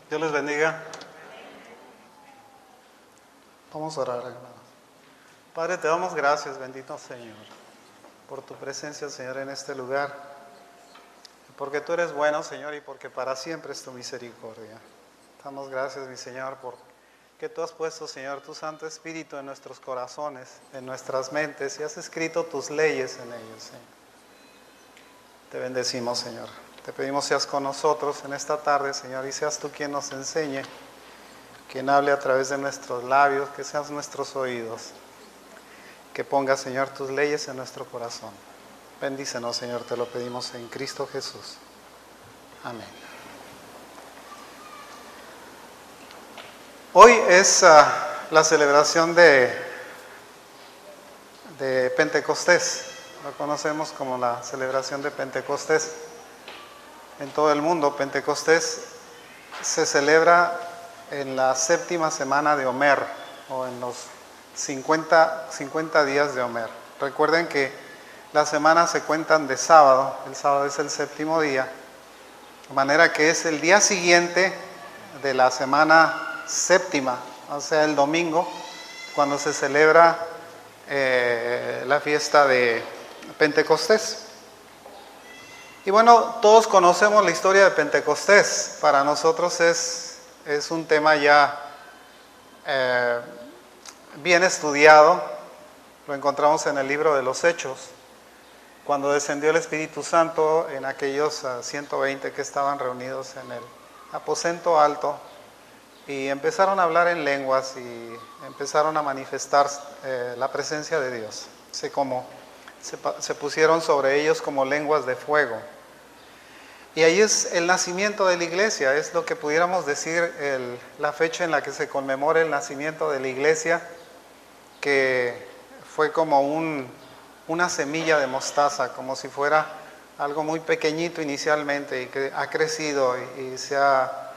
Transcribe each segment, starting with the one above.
Dios les bendiga. Vamos a orar, hermanos. Padre, te damos gracias, bendito Señor, por tu presencia, Señor, en este lugar. Porque tú eres bueno, Señor, y porque para siempre es tu misericordia. Damos gracias, mi Señor, porque tú has puesto, Señor, tu Santo Espíritu en nuestros corazones, en nuestras mentes, y has escrito tus leyes en ellos, Señor. Te bendecimos, Señor. Te pedimos seas con nosotros en esta tarde, Señor, y seas tú quien nos enseñe, quien hable a través de nuestros labios, que seas nuestros oídos, que pongas, Señor, tus leyes en nuestro corazón. Bendícenos, Señor, te lo pedimos en Cristo Jesús. Amén. Hoy es la celebración de Pentecostés. Lo conocemos como la celebración de Pentecostés. En todo el mundo, Pentecostés se celebra en la séptima semana de Omer, o en los 50 días de Omer. Recuerden que las semanas se cuentan de sábado, el sábado es el séptimo día, de manera que es el día siguiente de la semana séptima, o sea, el domingo, cuando se celebra la fiesta de Pentecostés. Y bueno, todos conocemos la historia de Pentecostés. Para nosotros es un tema ya bien estudiado. Lo encontramos en el libro de los Hechos, cuando descendió el Espíritu Santo en aquellos 120 que estaban reunidos en el aposento alto y empezaron a hablar en lenguas y empezaron a manifestar la presencia de Dios. Así como se pusieron sobre ellos como lenguas de fuego. Y ahí es el nacimiento de la iglesia, es lo que pudiéramos decir la fecha en la que se conmemora el nacimiento de la iglesia, que fue como una semilla de mostaza, como si fuera algo muy pequeñito inicialmente y que ha crecido y se ha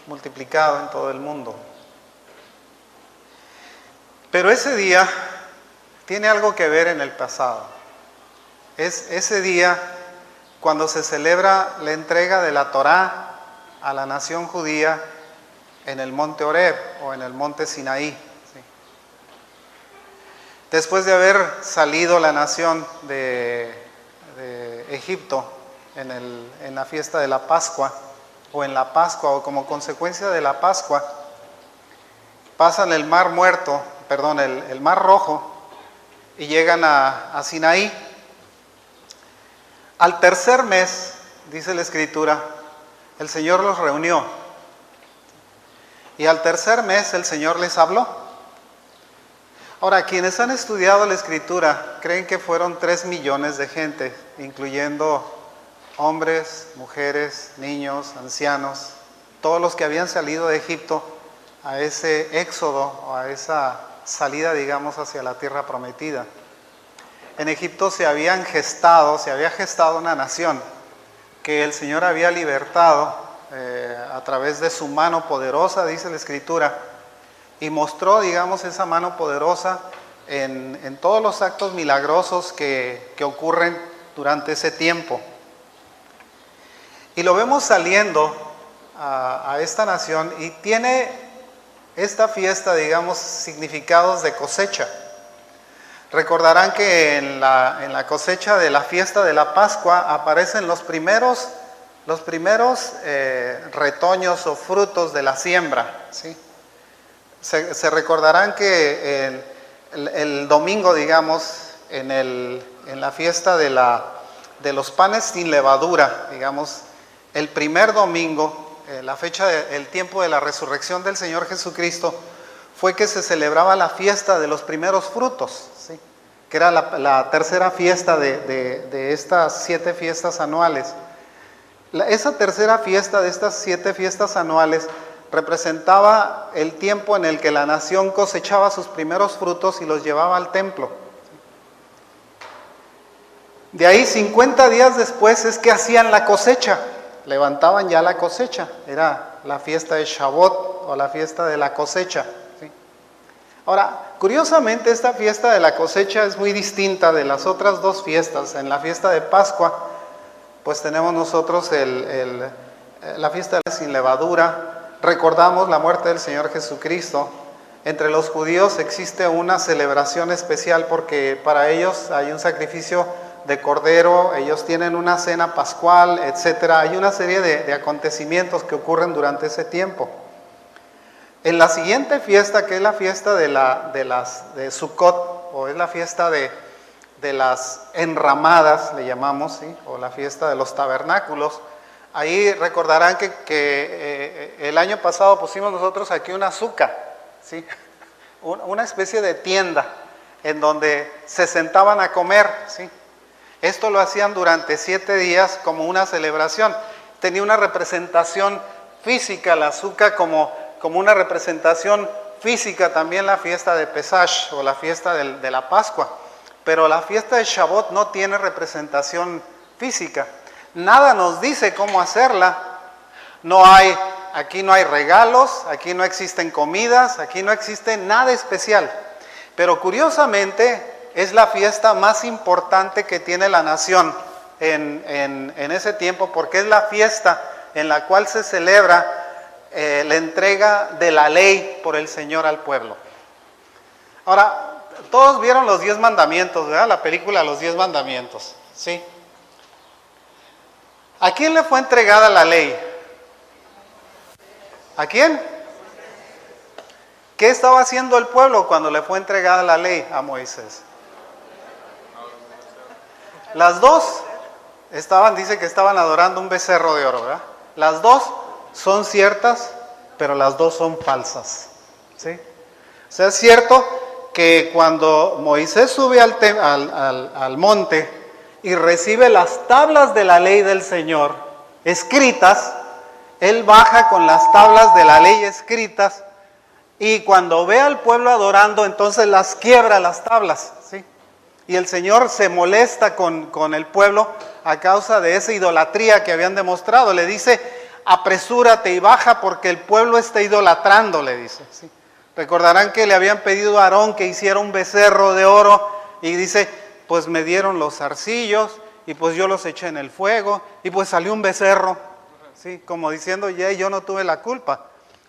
multiplicado en todo el mundo. Pero ese día tiene algo que ver en el pasado. Es ese día cuando se celebra la entrega de la Torá a la nación judía en el monte Horeb o en el monte Sinaí. ¿Sí? Después de haber salido la nación de Egipto en la fiesta de la Pascua, o en la Pascua, o como consecuencia de la Pascua, pasan el mar el mar Rojo, y llegan a Sinaí. Al tercer mes, dice la Escritura, el Señor los reunió. Y al tercer mes el Señor les habló. Ahora, quienes han estudiado la Escritura creen que fueron 3 millones de gente, incluyendo hombres, mujeres, niños, ancianos, todos los que habían salido de Egipto a ese éxodo o a esa salida, digamos, hacia la tierra prometida. En Egipto se había gestado una nación que el Señor había libertado a través de su mano poderosa, dice la Escritura, y mostró, digamos, esa mano poderosa en todos los actos milagrosos que ocurren durante ese tiempo. Y lo vemos saliendo a esta nación y tiene esta fiesta, digamos, significados de cosecha. Recordarán que en la cosecha de la fiesta de la Pascua aparecen los primeros retoños o frutos de la siembra, ¿sí? Se recordarán que el domingo, digamos, en la fiesta de los panes sin levadura, digamos, el primer domingo, la fecha el tiempo de la resurrección del Señor Jesucristo, fue que se celebraba la fiesta de los primeros frutos, ¿sí? Que era la tercera fiesta de estas 7 fiestas anuales. Esa tercera fiesta de estas 7 fiestas anuales representaba el tiempo en el que la nación cosechaba sus primeros frutos y los llevaba al templo. De ahí 50 días después es que hacían la cosecha, levantaban ya la cosecha, era la fiesta de Shavuot o la fiesta de la cosecha. ¿Sí? Ahora, curiosamente esta fiesta de la cosecha es muy distinta de las otras 2 fiestas. En la fiesta de Pascua, pues tenemos nosotros la fiesta sin levadura, recordamos la muerte del Señor Jesucristo, entre los judíos existe una celebración especial porque para ellos hay un sacrificio de cordero, ellos tienen una cena pascual, etcétera. Hay una serie de acontecimientos que ocurren durante ese tiempo. En la siguiente fiesta, que es la fiesta de Sukkot, o es la fiesta de las enramadas, le llamamos, ¿sí? O la fiesta de los tabernáculos. Ahí recordarán que el año pasado pusimos nosotros aquí una suca, ¿sí? Una especie de tienda en donde se sentaban a comer, ¿sí? Esto lo hacían durante 7 días como una celebración. Tenía una representación física, la suca como una representación física, también la fiesta de Pesach o la fiesta de la Pascua. Pero la fiesta de Shavuot no tiene representación física. Nada nos dice cómo hacerla. Aquí no hay regalos, aquí no existen comidas, aquí no existe nada especial. Pero curiosamente es la fiesta más importante que tiene la nación en ese tiempo, porque es la fiesta en la cual se celebra la entrega de la ley por el Señor al pueblo. Ahora, todos vieron los 10 mandamientos, ¿verdad? La película Los 10 mandamientos, ¿sí? ¿A quién le fue entregada la ley? ¿A quién? ¿Qué estaba haciendo el pueblo cuando le fue entregada la ley a Moisés? Las dos dice que estaban adorando un becerro de oro, ¿verdad? Las dos son ciertas, pero las dos son falsas, ¿sí? O sea, es cierto que cuando Moisés sube al monte y recibe las tablas de la ley del Señor escritas, él baja con las tablas de la ley escritas y cuando ve al pueblo adorando, entonces las quiebra las tablas, ¿sí? Y el Señor se molesta con el pueblo a causa de esa idolatría que habían demostrado. Le dice, apresúrate y baja porque el pueblo está idolatrando, le dice, ¿sí? Recordarán que le habían pedido a Aarón que hiciera un becerro de oro y dice, pues me dieron los zarcillos y pues yo los eché en el fuego y pues salió un becerro, ¿sí? Como diciendo, ya yo no tuve la culpa.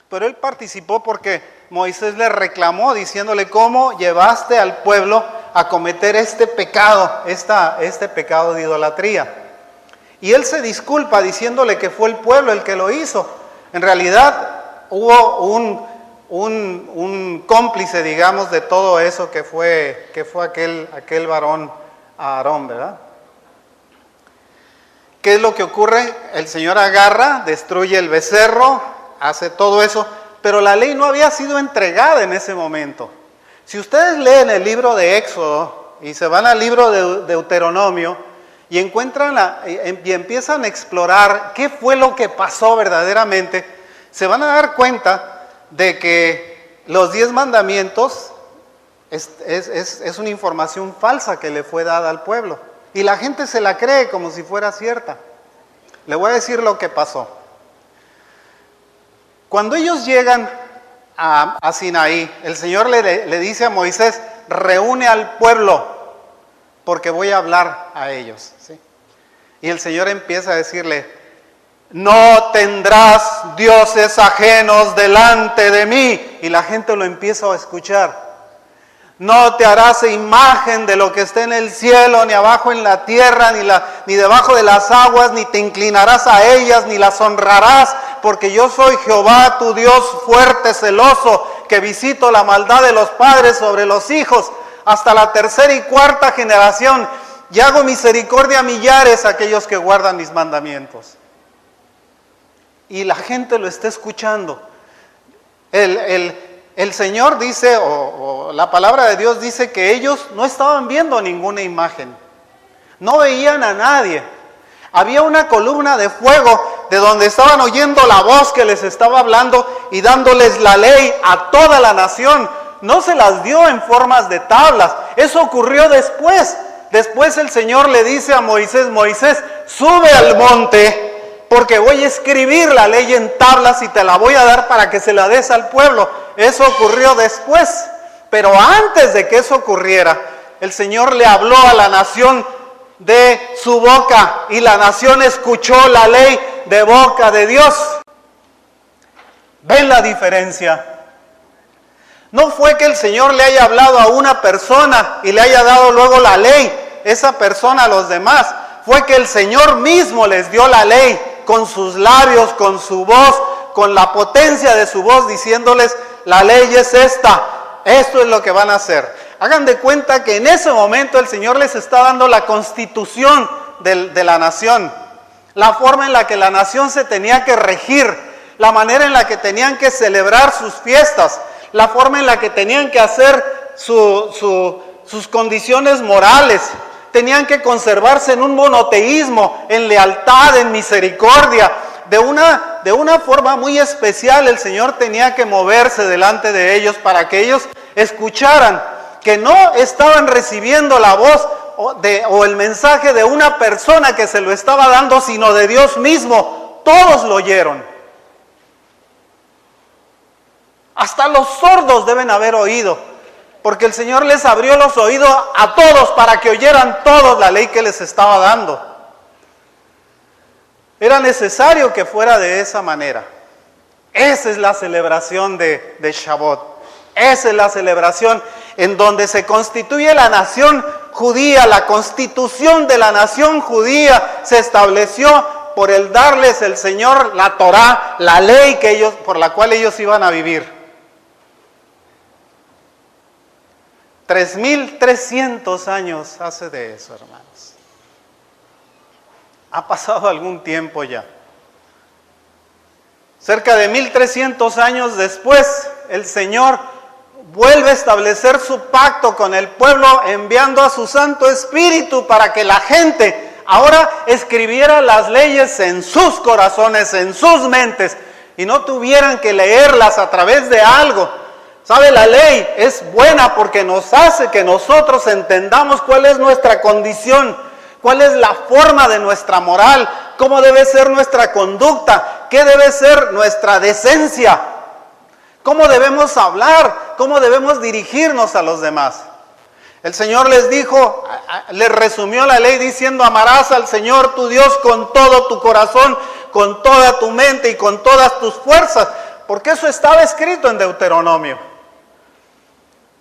Pero él participó porque Moisés le reclamó diciéndole, ¿cómo llevaste al pueblo a cometer este pecado, este pecado de idolatría? Y él se disculpa diciéndole que fue el pueblo el que lo hizo. En realidad hubo un cómplice, digamos, de todo eso que fue aquel varón Aarón, ¿verdad? ¿Qué es lo que ocurre? El Señor agarra, destruye el becerro, hace todo eso, pero la ley no había sido entregada en ese momento. Si ustedes leen el libro de Éxodo y se van al libro de Deuteronomio y encuentran y empiezan a explorar qué fue lo que pasó verdaderamente, se van a dar cuenta de que los 10 mandamientos es una información falsa que le fue dada al pueblo. Y la gente se la cree como si fuera cierta. Le voy a decir lo que pasó. Cuando ellos llegan a Sinaí, el Señor le dice a Moisés, reúne al pueblo, porque voy a hablar a ellos, ¿sí? Y el Señor empieza a decirle, no tendrás dioses ajenos delante de mí. Y la gente lo empieza a escuchar. No te harás imagen de lo que esté en el cielo, ni abajo en la tierra, ni debajo de las aguas, ni te inclinarás a ellas, ni las honrarás, porque yo soy Jehová, tu Dios fuerte, celoso, que visito la maldad de los padres sobre los hijos, hasta la 3ª y 4ª generación, y hago misericordia a millares a aquellos que guardan mis mandamientos. Y la gente lo está escuchando. El Señor dice, o la palabra de Dios dice que ellos no estaban viendo ninguna imagen. No veían a nadie. Había una columna de fuego de donde estaban oyendo la voz que les estaba hablando y dándoles la ley a toda la nación. No se las dio en formas de tablas. Eso ocurrió después. Después el Señor le dice a Moisés, Moisés, sube al monte, porque voy a escribir la ley en tablas y te la voy a dar para que se la des al pueblo. Eso ocurrió después. Pero antes de que eso ocurriera, el Señor le habló a la nación de su boca y la nación escuchó la ley de boca de Dios. ¿Ven la diferencia? No fue que el Señor le haya hablado a una persona y le haya dado luego la ley, esa persona a los demás. Fue que el Señor mismo les dio la ley con sus labios, con su voz, con la potencia de su voz, diciéndoles, la ley es esta, esto es lo que van a hacer. Hagan de cuenta que en ese momento el Señor les está dando la constitución de la nación, la forma en la que la nación se tenía que regir, la manera en la que tenían que celebrar sus fiestas, la forma en la que tenían que hacer sus condiciones morales. Tenían que conservarse en un monoteísmo, en lealtad, en misericordia. De una forma muy especial el Señor tenía que moverse delante de ellos para que ellos escucharan que no estaban recibiendo la voz o el mensaje de una persona que se lo estaba dando, sino de Dios mismo. Todos lo oyeron. Hasta los sordos deben haber oído, porque el Señor les abrió los oídos a todos para que oyeran todos la ley que les estaba dando. Era necesario que fuera de esa manera. Esa es la celebración de Shavuot. Esa es la celebración en donde se constituye la nación judía. La constitución de la nación judía se estableció por el darles el Señor la Torá, la ley por la cual ellos iban a vivir. 3,300 años hace de eso, hermanos. Ha pasado algún tiempo ya. Cerca de 1,300 años después, el Señor vuelve a establecer su pacto con el pueblo, enviando a su Santo Espíritu para que la gente ahora escribiera las leyes en sus corazones, en sus mentes, y no tuvieran que leerlas a través de algo. ¿Sabe? La ley es buena porque nos hace que nosotros entendamos cuál es nuestra condición, cuál es la forma de nuestra moral, cómo debe ser nuestra conducta, qué debe ser nuestra decencia, cómo debemos hablar, cómo debemos dirigirnos a los demás. El Señor les dijo, les resumió la ley diciendo, amarás al Señor tu Dios con todo tu corazón, con toda tu mente y con todas tus fuerzas, porque eso estaba escrito en Deuteronomio.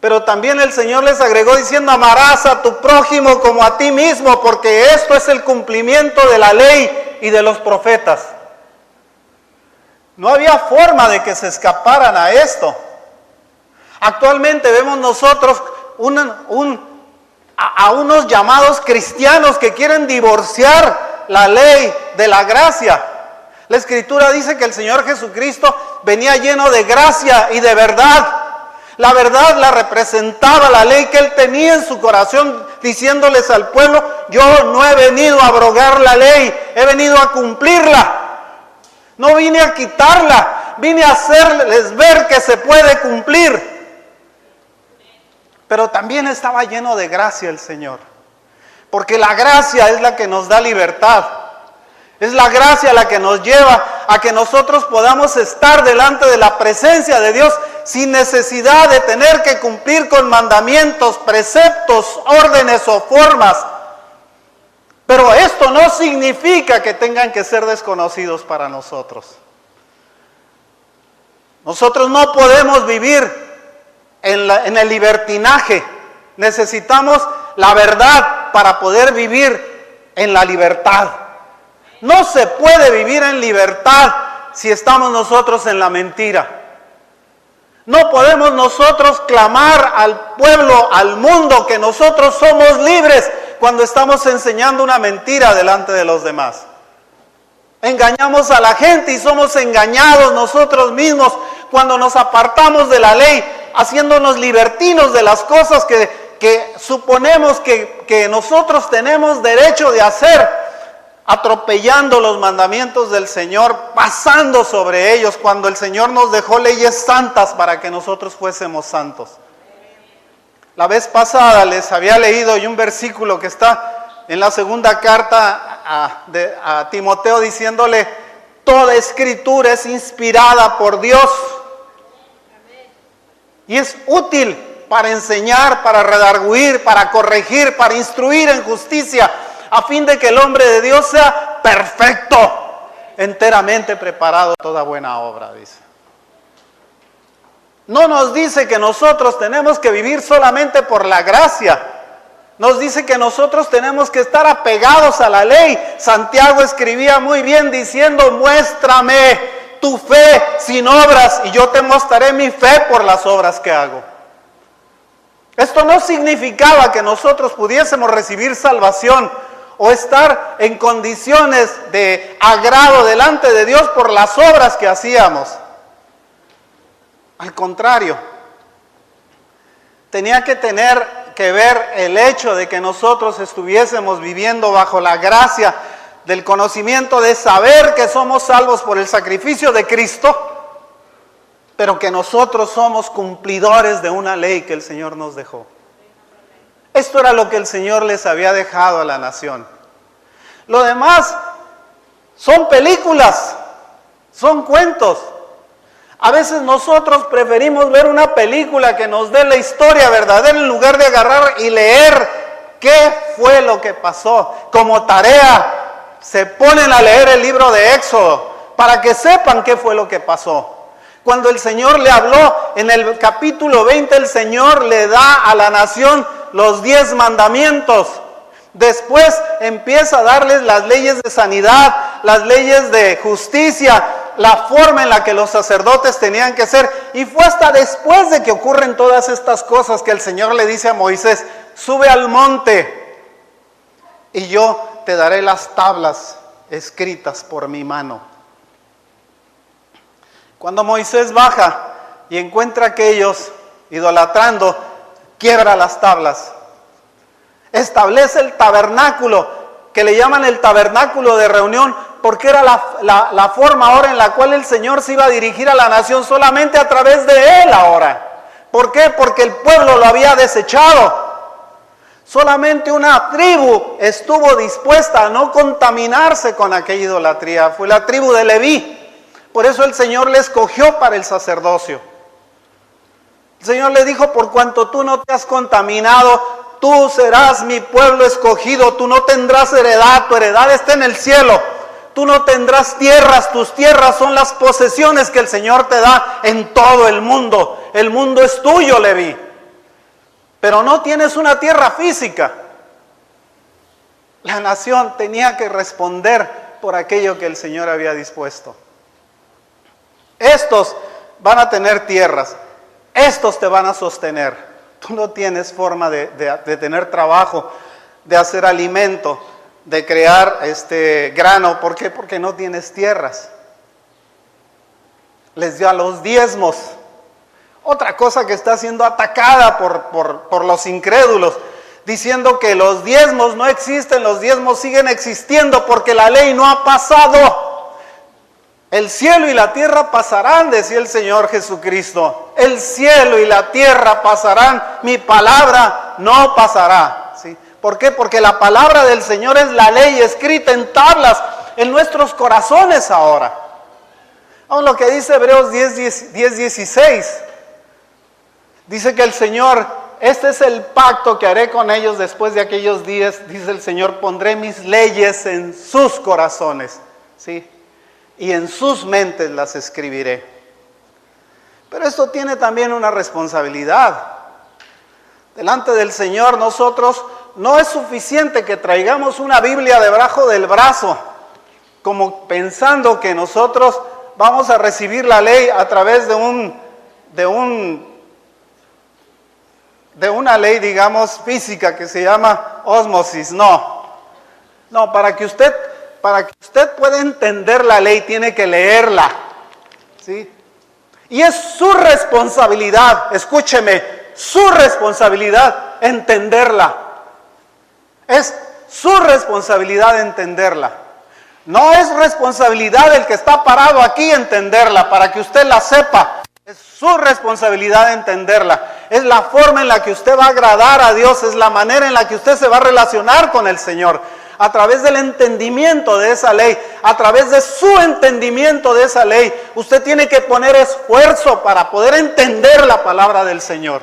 Pero también el Señor les agregó diciendo, amarás a tu prójimo como a ti mismo, porque esto es el cumplimiento de la ley y de los profetas. No había forma de que se escaparan a esto. Actualmente vemos nosotros a unos llamados cristianos que quieren divorciar la ley de la gracia. La Escritura dice que el Señor Jesucristo venía lleno de gracia y de verdad. La verdad la representaba la ley que él tenía en su corazón, diciéndoles al pueblo, yo no he venido a abrogar la ley, he venido a cumplirla. No vine a quitarla, vine a hacerles ver que se puede cumplir. Pero también estaba lleno de gracia el Señor, porque la gracia es la que nos da libertad. Es la gracia la que nos lleva a que nosotros podamos estar delante de la presencia de Dios sin necesidad de tener que cumplir con mandamientos, preceptos, órdenes o formas. Pero esto no significa que tengan que ser desconocidos para nosotros. Nosotros no podemos vivir en el libertinaje. Necesitamos la verdad para poder vivir en la libertad. No se puede vivir en libertad si estamos nosotros en la mentira. No podemos nosotros clamar al pueblo, al mundo, que nosotros somos libres cuando estamos enseñando una mentira delante de los demás. Engañamos a la gente y somos engañados nosotros mismos cuando nos apartamos de la ley, haciéndonos libertinos de las cosas que suponemos que nosotros tenemos derecho de hacer, atropellando los mandamientos del Señor, pasando sobre ellos, cuando el Señor nos dejó leyes santas para que nosotros fuésemos santos. La vez pasada les había leído un versículo que está en la segunda carta a Timoteo, diciéndole, toda escritura es inspirada por Dios y es útil para enseñar, para redarguir, para corregir, para instruir en justicia, a fin de que el hombre de Dios sea perfecto, enteramente preparado a toda buena obra, dice. no nos dice que nosotros tenemos que vivir solamente por la gracia. Nos dice que nosotros tenemos que estar apegados a la ley. Santiago escribía muy bien diciendo, muéstrame tu fe sin obras y yo te mostraré mi fe por las obras que hago. Esto no significaba que nosotros pudiésemos recibir salvación o estar en condiciones de agrado delante de Dios por las obras que hacíamos. Al contrario, tenía que tener que ver el hecho de que nosotros estuviésemos viviendo bajo la gracia del conocimiento de saber que somos salvos por el sacrificio de Cristo, pero que nosotros somos cumplidores de una ley que el Señor nos dejó. Esto era lo que el Señor les había dejado a la nación. Lo demás son películas, son cuentos. A veces nosotros preferimos ver una película que nos dé la historia verdadera en lugar de agarrar y leer qué fue lo que pasó. Como tarea se ponen a leer el libro de Éxodo para que sepan qué fue lo que pasó. Cuando el Señor le habló en el capítulo 20, el Señor le da a la nación los 10 mandamientos. Después empieza a darles las leyes de sanidad, las leyes de justicia, la forma en la que los sacerdotes tenían que ser. Y fue hasta después de que ocurren todas estas cosas que el Señor le dice a Moisés, sube al monte y yo te daré las tablas escritas por mi mano. Cuando Moisés baja y encuentra a aquellos idolatrando, quiebra las tablas. Establece el tabernáculo, que le llaman el tabernáculo de reunión, porque era la forma ahora en la cual el Señor se iba a dirigir a la nación solamente a través de él ahora. ¿Por qué? Porque el pueblo lo había desechado. Solamente una tribu estuvo dispuesta a no contaminarse con aquella idolatría, fue la tribu de Leví. Por eso el Señor le escogió para el sacerdocio. El Señor le dijo, por cuanto tú no te has contaminado, tú serás mi pueblo escogido, tú no tendrás heredad, tu heredad está en el cielo. Tú no tendrás tierras, tus tierras son las posesiones que el Señor te da en todo el mundo. El mundo es tuyo, Leví. Pero no tienes una tierra física. La nación tenía que responder por aquello que el Señor había dispuesto. Estos van a tener tierras, estos te van a sostener. Tú no tienes forma de tener trabajo, de hacer alimento, de crear grano. ¿Por qué? Porque no tienes tierras. Les dio a los diezmos. Otra cosa que está siendo atacada por los incrédulos, diciendo que los diezmos no existen, los diezmos siguen existiendo porque la ley no ha pasado. El cielo y la tierra pasarán, decía el Señor Jesucristo. El cielo y la tierra pasarán, mi palabra no pasará. ¿Sí? ¿Por qué? Porque la palabra del Señor es la ley escrita en tablas en nuestros corazones ahora. Vamos lo que dice Hebreos 10:16. Dice que el Señor, este es el pacto que haré con ellos después de aquellos días, dice el Señor, pondré mis leyes en sus corazones. ¿Sí? Y en sus mentes las escribiré. Pero esto tiene también una responsabilidad. Delante del Señor nosotros no es suficiente que traigamos una Biblia debajo del brazo, como pensando que nosotros vamos a recibir la ley a través de una ley, digamos, física que se llama ósmosis. No, para que usted pueda entender la ley, tiene que leerla, ¿sí? Y es su responsabilidad, escúcheme, su responsabilidad entenderla. Es su responsabilidad entenderla. No es responsabilidad del que está parado aquí entenderla, para que usted la sepa. Es su responsabilidad entenderla. Es la forma en la que usted va a agradar a Dios, es la manera en la que usted se va a relacionar con el Señor. A través del entendimiento de esa ley, a través de su entendimiento de esa ley, usted tiene que poner esfuerzo para poder entender la palabra del Señor.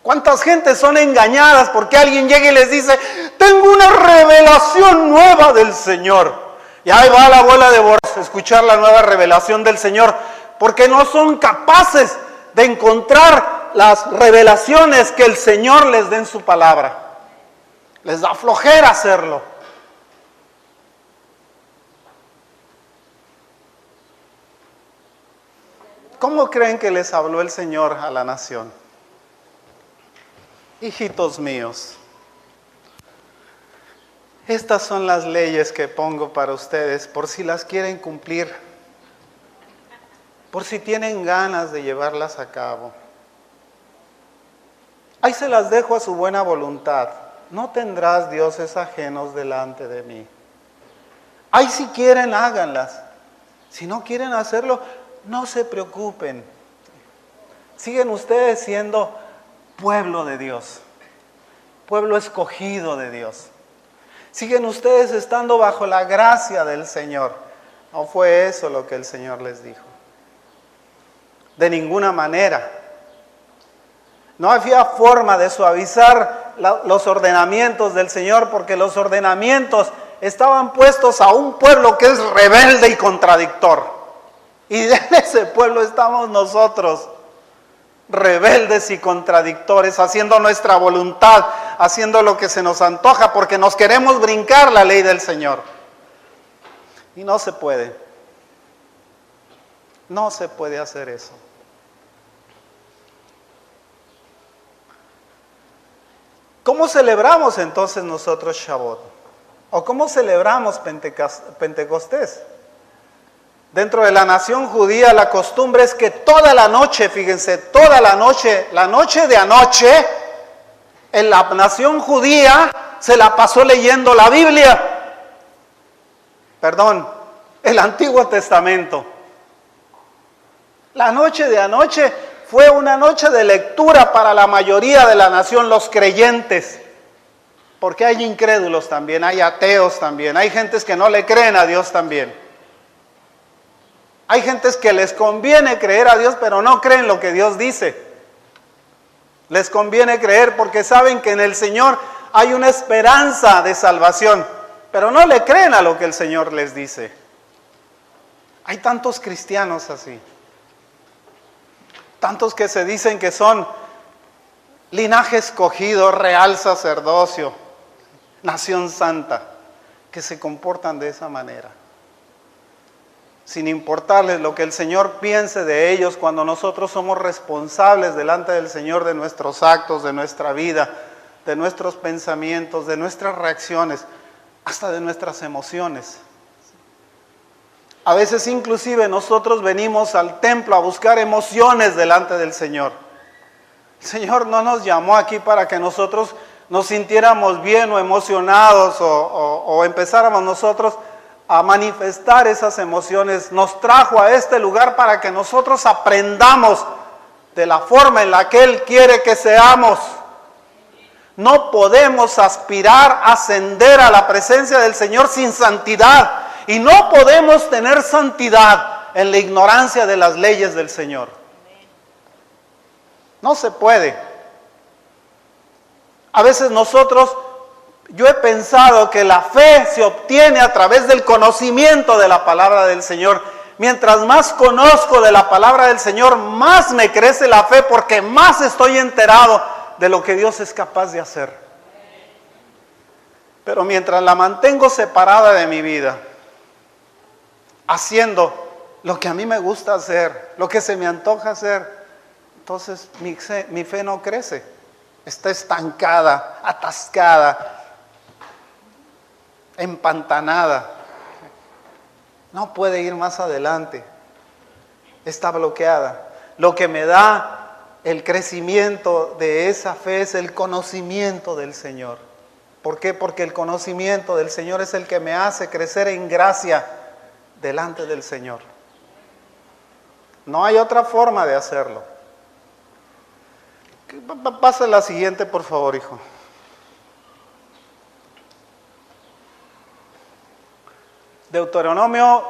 ¿Cuántas gentes son engañadas porque alguien llega y les dice, tengo una revelación nueva del Señor? Y ahí va la abuela de Borras a escuchar la nueva revelación del Señor. porque no son capaces de encontrar las revelaciones que el Señor les dé en su palabra. Les da flojera hacerlo. ¿Cómo creen que les habló el Señor a la nación? Hijitos míos, estas son las leyes que pongo para ustedes, por si las quieren cumplir, por si tienen ganas de llevarlas a cabo. Ahí se las dejo a su buena voluntad. No tendrás dioses ajenos delante de mí. Ahí si quieren, háganlas. Si no quieren hacerlo, no se preocupen. Siguen ustedes siendo pueblo de Dios, pueblo escogido de Dios. Siguen ustedes estando bajo la gracia del Señor. No fue eso lo que el Señor les dijo. De ninguna manera. No había forma de suavizar los ordenamientos del Señor, porque los ordenamientos estaban puestos a un pueblo que es rebelde y contradictor. Y en ese pueblo estamos nosotros, rebeldes y contradictores, haciendo nuestra voluntad, haciendo lo que se nos antoja, porque nos queremos brincar la ley del Señor. Y no se puede. No se puede hacer eso. ¿Cómo celebramos entonces nosotros Shavuot? ¿O cómo celebramos Pentecostés? Dentro de la nación judía la costumbre es que toda la noche, fíjense, toda la noche de anoche, en la nación judía se la pasó leyendo la Biblia. Perdón, el Antiguo Testamento. La noche de anoche fue una noche de lectura para la mayoría de la nación, los creyentes. Porque hay incrédulos también, hay ateos también, hay gentes que no le creen a Dios también. Hay gentes que les conviene creer a Dios, pero no creen lo que Dios dice. Les conviene creer porque saben que en el Señor hay una esperanza de salvación, pero no le creen a lo que el Señor les dice. Hay tantos cristianos así. Tantos que se dicen que son linaje escogido, real sacerdocio, nación santa, que se comportan de esa manera. Sin importarles lo que el Señor piense de ellos, cuando nosotros somos responsables delante del Señor de nuestros actos, de nuestra vida, de nuestros pensamientos, de nuestras reacciones, hasta de nuestras emociones. A veces inclusive nosotros venimos al templo a buscar emociones delante del Señor. El Señor no nos llamó aquí para que nosotros nos sintiéramos bien o emocionados o empezáramos nosotros a manifestar esas emociones. Nos trajo a este lugar para que nosotros aprendamos de la forma en la que Él quiere que seamos. No podemos aspirar a ascender a la presencia del Señor sin santidad. Y no podemos tener santidad en la ignorancia de las leyes del Señor. No se puede. A veces yo he pensado que la fe se obtiene a través del conocimiento de la palabra del Señor. Mientras más conozco de la palabra del Señor, más me crece la fe, porque más estoy enterado de lo que Dios es capaz de hacer. Pero mientras la mantengo separada de mi vida, haciendo lo que a mí me gusta hacer, lo que se me antoja hacer, entonces mi fe no crece. Está estancada, atascada, empantanada. No puede ir más adelante. Está bloqueada. Lo que me da el crecimiento de esa fe es el conocimiento del Señor. ¿Por qué? Porque el conocimiento del Señor es el que me hace crecer en gracia delante del Señor. No hay otra forma de hacerlo. Pasa la siguiente, por favor, hijo. Deuteronomio,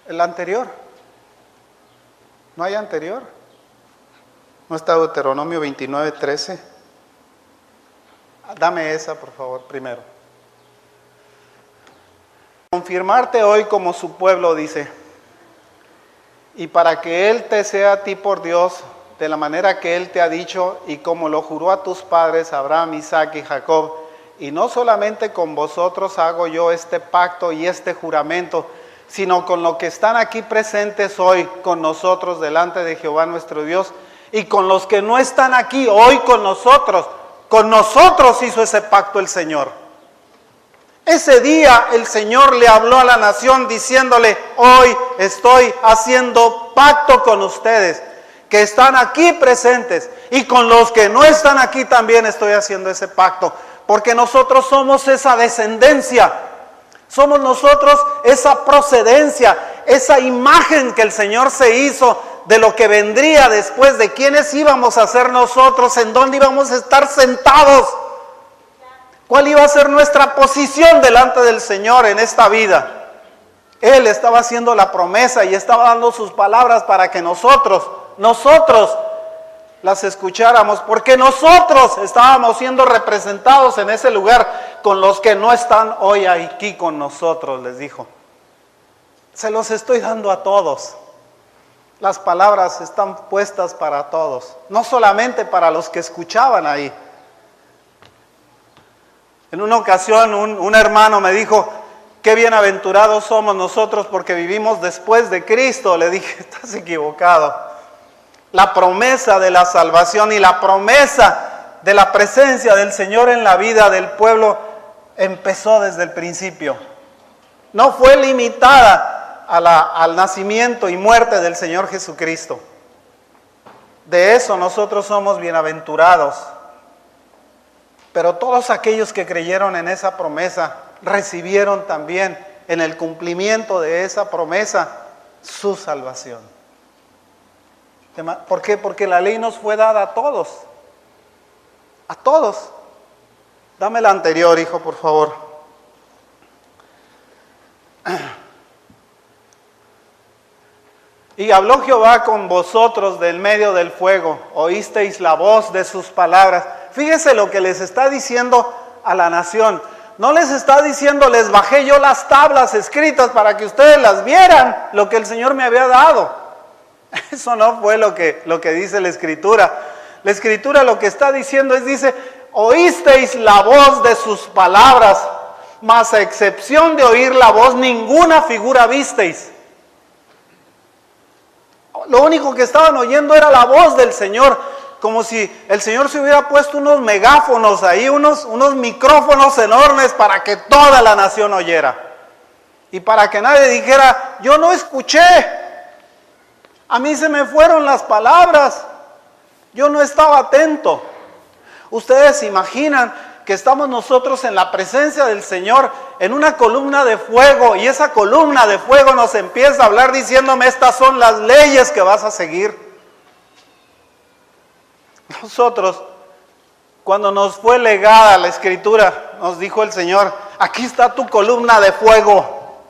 el anterior. ¿No hay anterior? ¿No está Deuteronomio 29:13? Dame esa, por favor, primero. Confirmarte hoy como su pueblo, dice. y para que Él te sea a ti por Dios, de la manera que Él te ha dicho, y como lo juró a tus padres, Abraham, Isaac y Jacob. Y no solamente con vosotros hago yo este pacto y este juramento, sino con los que están aquí presentes hoy con nosotros delante de Jehová nuestro Dios, y con los que no están aquí hoy con nosotros hizo ese pacto el Señor. Ese día el Señor le habló a la nación diciéndole: hoy estoy haciendo pacto con ustedes, que están aquí presentes, y con los que no están aquí también estoy haciendo ese pacto, porque nosotros somos esa descendencia, somos nosotros esa procedencia, esa imagen que el Señor se hizo de lo que vendría después, de quiénes íbamos a ser nosotros, en dónde íbamos a estar sentados, cuál iba a ser nuestra posición delante del Señor en esta vida. Él estaba haciendo la promesa y estaba dando sus palabras para que nosotros las escucháramos, porque nosotros estábamos siendo representados en ese lugar con los que no están hoy aquí con nosotros, les dijo. Se los estoy dando a todos. Las palabras están puestas para todos, no solamente para los que escuchaban ahí. En una ocasión un hermano me dijo: qué bienaventurados somos nosotros porque vivimos después de Cristo. Le dije: estás equivocado. La promesa de la salvación y la promesa de la presencia del Señor en la vida del pueblo empezó desde el principio. No fue limitada al nacimiento y muerte del Señor Jesucristo. De eso nosotros somos bienaventurados. Pero todos aquellos que creyeron en esa promesa recibieron también en el cumplimiento de esa promesa su salvación. ¿Por qué? Porque la ley nos fue dada a todos. A todos. Dame la anterior, hijo, por favor. Y habló Jehová con vosotros del medio del fuego, oísteis la voz de sus palabras. Fíjese lo que les está diciendo a la nación. No les está diciendo: les bajé yo las tablas escritas para que ustedes las vieran, lo que el Señor me había dado. Eso no fue lo que dice la Escritura. La Escritura lo que está diciendo dice: oísteis la voz de sus palabras, mas a excepción de oír la voz, ninguna figura visteis. Lo único que estaban oyendo era la voz del Señor, como si el Señor se hubiera puesto unos megáfonos ahí, unos micrófonos enormes para que toda la nación oyera. Y para que nadie dijera: yo no escuché, a mí se me fueron las palabras, yo no estaba atento. Ustedes se imaginan que estamos nosotros en la presencia del Señor en una columna de fuego, y esa columna de fuego nos empieza a hablar diciéndome: estas son las leyes que vas a seguir. Nosotros, cuando nos fue legada la Escritura, nos dijo el Señor: aquí está tu columna de fuego,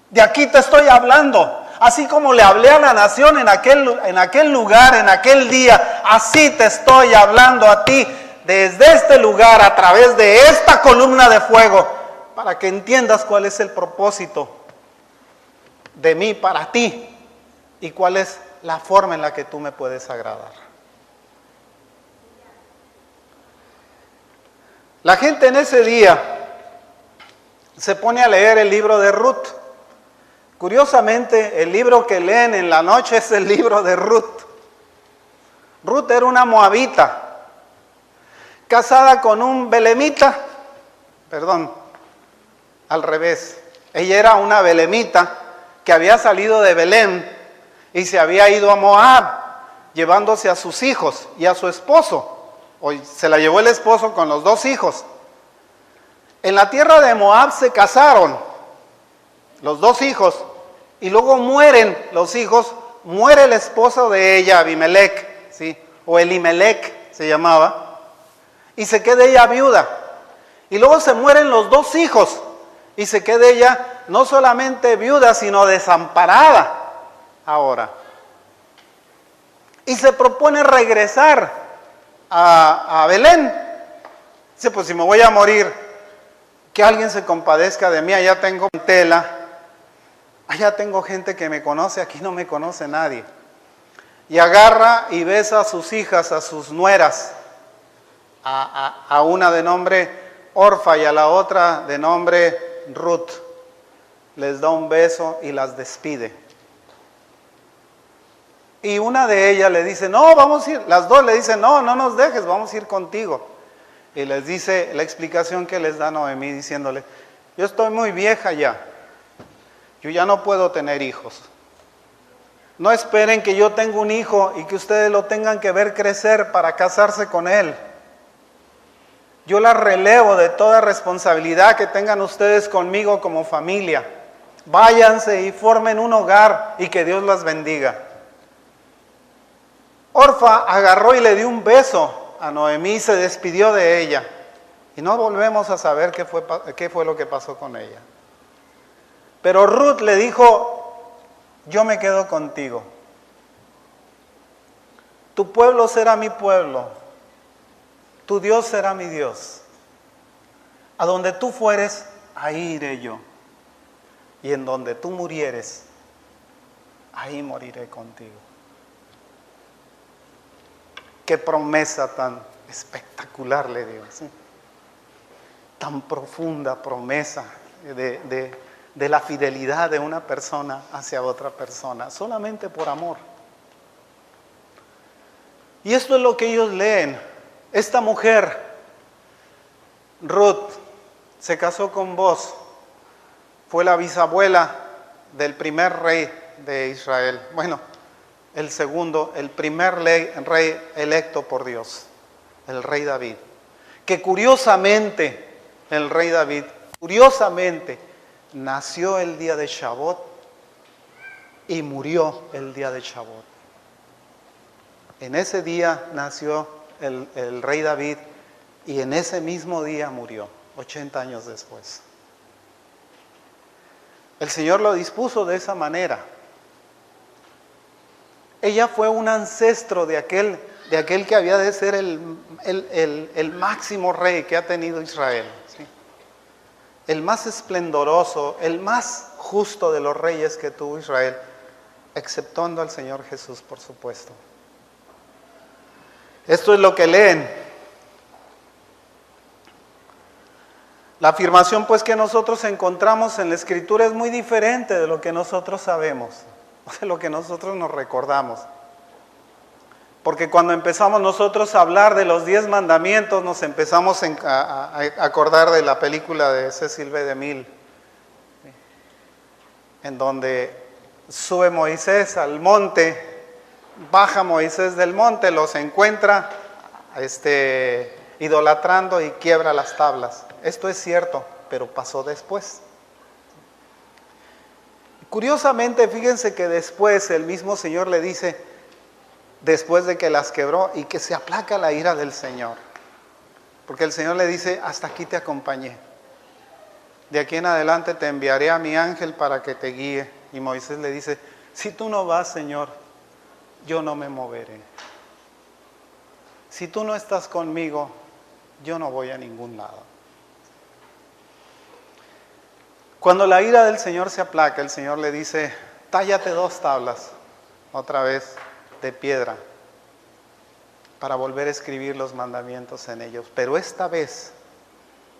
de aquí te estoy hablando. Así como le hablé a la nación en aquel lugar, en aquel día, así te estoy hablando a ti desde este lugar, a través de esta columna de fuego, para que entiendas cuál es el propósito de mí para ti y cuál es la forma en la que tú me puedes agradar. La gente en ese día se pone a leer el libro de Ruth. Curiosamente, el libro que leen en la noche es el libro de Ruth. Ruth era una moabita, casada con un belemita, al revés. Ella era una belemita que había salido de Belén y se había ido a Moab, llevándose a sus hijos y a su esposo. Hoy se la llevó el esposo con los 2 hijos. En la tierra de Moab se casaron los 2 hijos, y luego mueren los hijos, muere el esposo de ella, Abimelech, ¿sí? O Elimelech se llamaba, y se queda ella viuda. Y luego se mueren los 2 hijos, y se queda ella no solamente viuda, sino desamparada ahora. Y se propone regresar a Belén. Dice: pues si me voy a morir, que alguien se compadezca de mí, allá tengo tela, Allá tengo gente que me conoce, aquí no me conoce nadie. Y agarra y besa a sus hijas, a sus nueras, a una de nombre Orfa y a la otra de nombre Ruth. Les da un beso y las despide. Y una de ellas le dice, no, vamos a ir. Las dos le dicen, no, no nos dejes, vamos a ir contigo. Y les dice la explicación que les da Noemí diciéndole, yo estoy muy vieja ya. Yo ya no puedo tener hijos. No esperen que yo tenga un hijo y que ustedes lo tengan que ver crecer para casarse con él. Yo la relevo de toda responsabilidad que tengan ustedes conmigo como familia. Váyanse y formen un hogar y que Dios las bendiga. Orfa agarró y le dio un beso a Noemí y se despidió de ella. Y no volvemos a saber qué fue lo que pasó con ella. Pero Ruth le dijo, yo me quedo contigo. Tu pueblo será mi pueblo. Tu Dios será mi Dios. A donde tú fueres, ahí iré yo. Y en donde tú murieres, ahí moriré contigo. Qué promesa tan espectacular le dio, ¿sí? Tan profunda promesa de la fidelidad de una persona hacia otra persona, solamente por amor. Y esto es lo que ellos leen. Esta mujer, Ruth, se casó con Boaz, fue la bisabuela del primer rey de Israel. Bueno, el segundo, el primer rey electo por Dios, el rey David. Que curiosamente, el rey David, nació el día de Shavuot y murió el día de Shavuot. En ese día nació el rey David y en ese mismo día murió, 80 años después. El Señor lo dispuso de esa manera. Ella fue un ancestro de aquel que había de ser el máximo rey que ha tenido Israel, ¿sí? El más esplendoroso, el más justo de los reyes que tuvo Israel, exceptuando al Señor Jesús, por supuesto. Esto es lo que leen. La afirmación pues que nosotros encontramos en la Escritura es muy diferente de lo que nosotros sabemos, o de lo que nosotros nos recordamos. Porque cuando empezamos nosotros a hablar de los 10 mandamientos, nos empezamos a acordar de la película de Cecil B. DeMille, en donde sube Moisés al monte, baja Moisés del monte, los encuentra idolatrando y quiebra las tablas. Esto es cierto, pero pasó después. Curiosamente, fíjense que después el mismo Señor le dice, después de que las quebró, y que se aplaca la ira del Señor. Porque el Señor le dice, hasta aquí te acompañé. De aquí en adelante te enviaré a mi ángel para que te guíe. Y Moisés le dice, si tú no vas, Señor, yo no me moveré. Si tú no estás conmigo, yo no voy a ningún lado. Cuando la ira del Señor se aplaca, el Señor le dice, tállate 2 tablas, otra vez, de piedra, para volver a escribir los mandamientos en ellos. Pero esta vez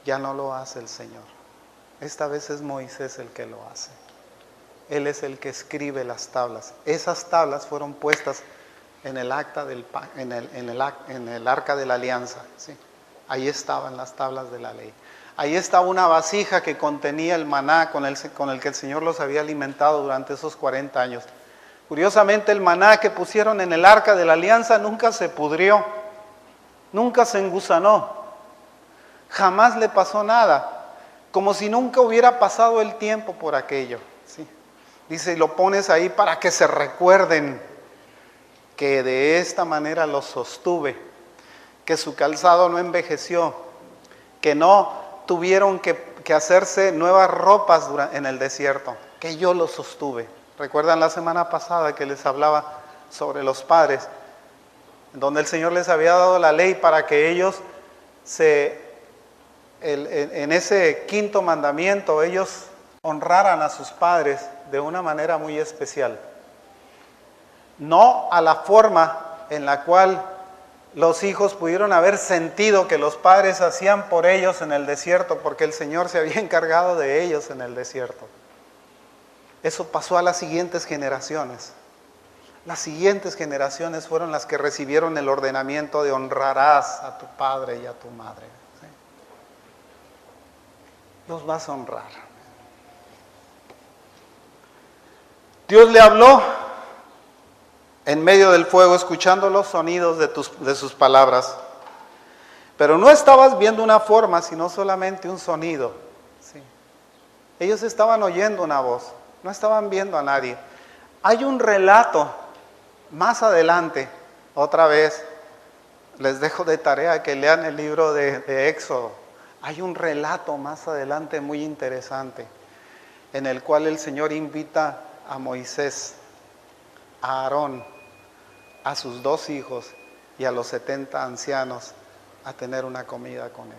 ya no lo hace el Señor. Esta vez es Moisés el que lo hace. Él es el que escribe las tablas. Esas tablas fueron puestas en el arca de la alianza, ¿sí? Ahí estaban las tablas de la ley. Ahí estaba una vasija que contenía el maná con el que el Señor los había alimentado durante esos 40 años. Curiosamente, el maná que pusieron en el arca de la alianza nunca se pudrió, nunca se engusanó, jamás le pasó nada, como si nunca hubiera pasado el tiempo por aquello, ¿sí? Dice, y lo pones ahí para que se recuerden que de esta manera los sostuve, que su calzado no envejeció, que no tuvieron que hacerse nuevas ropas en el desierto, que yo los sostuve. ¿Recuerdan la semana pasada que les hablaba sobre los padres? Donde el Señor les había dado la ley para que ellos en ese 5.º mandamiento, ellos honraran a sus padres de una manera muy especial. No a la forma en la cual los hijos pudieron haber sentido que los padres hacían por ellos en el desierto, porque el Señor se había encargado de ellos en el desierto. Eso pasó a las siguientes generaciones. Las siguientes generaciones fueron las que recibieron el ordenamiento de honrarás a tu padre y a tu madre. ¿Sí? Los vas a honrar. Dios le habló en medio del fuego, escuchando los sonidos de sus palabras. Pero no estabas viendo una forma, sino solamente un sonido. ¿Sí? Ellos estaban oyendo una voz, no estaban viendo a nadie. Hay un relato más adelante, otra vez, les dejo de tarea que lean el libro de Éxodo. Hay un relato más adelante muy interesante, en el cual el Señor invita a Moisés, a Aarón, a sus 2 hijos y a los 70 ancianos a tener una comida con él.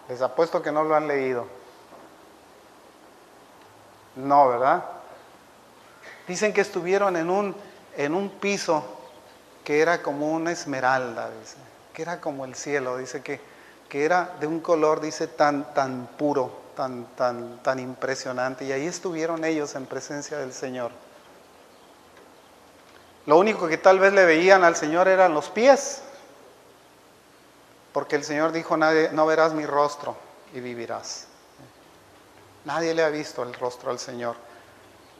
Les apuesto que no lo han leído. No, ¿verdad? Dicen que estuvieron en un piso que era como una esmeralda, dice, que era como el cielo, dice que era de un color, dice, tan puro, tan impresionante. Y ahí estuvieron ellos en presencia del Señor. Lo único que tal vez le veían al Señor eran los pies, porque el Señor dijo, no verás mi rostro y vivirás. Nadie le ha visto el rostro al Señor.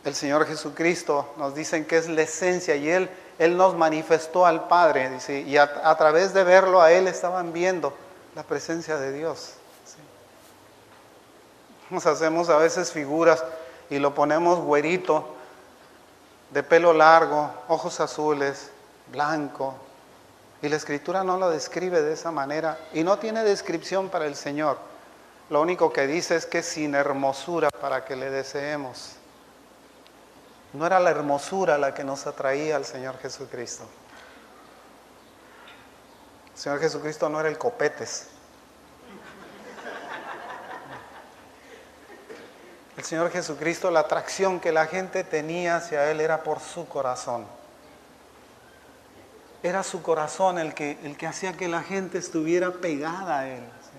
El Señor Jesucristo nos dicen que es la esencia y Él nos manifestó al Padre, dice, y a través de verlo a Él estaban viendo la presencia de Dios. ¿Sí? Nos hacemos a veces figuras y lo ponemos güerito, de pelo largo, ojos azules, blanco, y la Escritura no lo describe de esa manera y no tiene descripción para el Señor. Lo único que dice es que sin hermosura para que le deseemos. No era la hermosura la que nos atraía al Señor Jesucristo. El Señor Jesucristo no era el copetes. El Señor Jesucristo, la atracción que la gente tenía hacia Él era por su corazón. Era su corazón el que hacía que la gente estuviera pegada a Él. ¿Sí?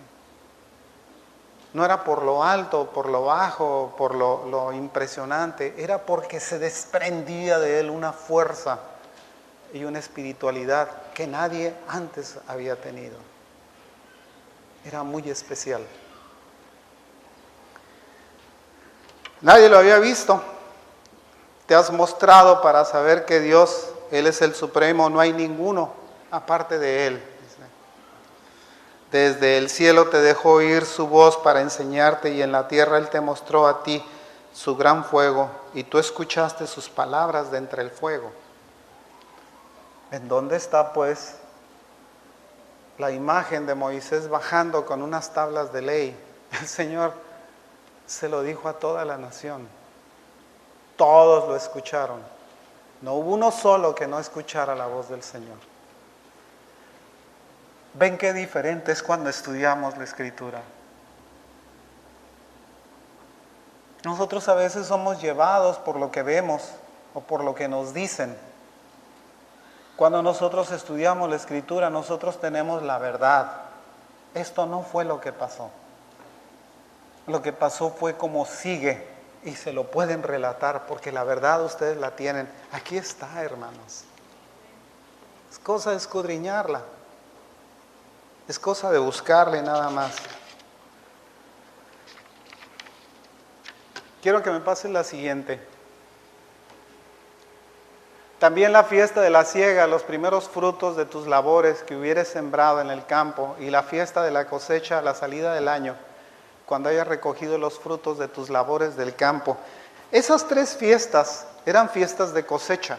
No era por lo alto, por lo bajo, por lo impresionante. Era porque se desprendía de Él una fuerza y una espiritualidad que nadie antes había tenido. Era muy especial. Nadie lo había visto. Te has mostrado para saber que Dios, Él es el Supremo, no hay ninguno aparte de Él. Desde el cielo te dejó oír su voz para enseñarte y en la tierra Él te mostró a ti su gran fuego y tú escuchaste sus palabras de entre el fuego. ¿En dónde está pues la imagen de Moisés bajando con unas tablas de ley? El Señor se lo dijo a toda la nación. Todos lo escucharon. No hubo uno solo que no escuchara la voz del Señor. ¿Ven qué diferente es cuando estudiamos la Escritura? Nosotros a veces somos llevados por lo que vemos o por lo que nos dicen. Cuando nosotros estudiamos la Escritura, nosotros tenemos la verdad. Esto no fue lo que pasó. Lo que pasó fue como sigue y se lo pueden relatar porque la verdad ustedes la tienen. Aquí está, hermanos. Es cosa de escudriñarla. Es cosa de buscarle nada más. Quiero que me pasen la siguiente. También la fiesta de la siega, los primeros frutos de tus labores que hubieres sembrado en el campo, y la fiesta de la cosecha a la salida del año, cuando hayas recogido los frutos de tus labores del campo. Esas 3 fiestas eran fiestas de cosecha.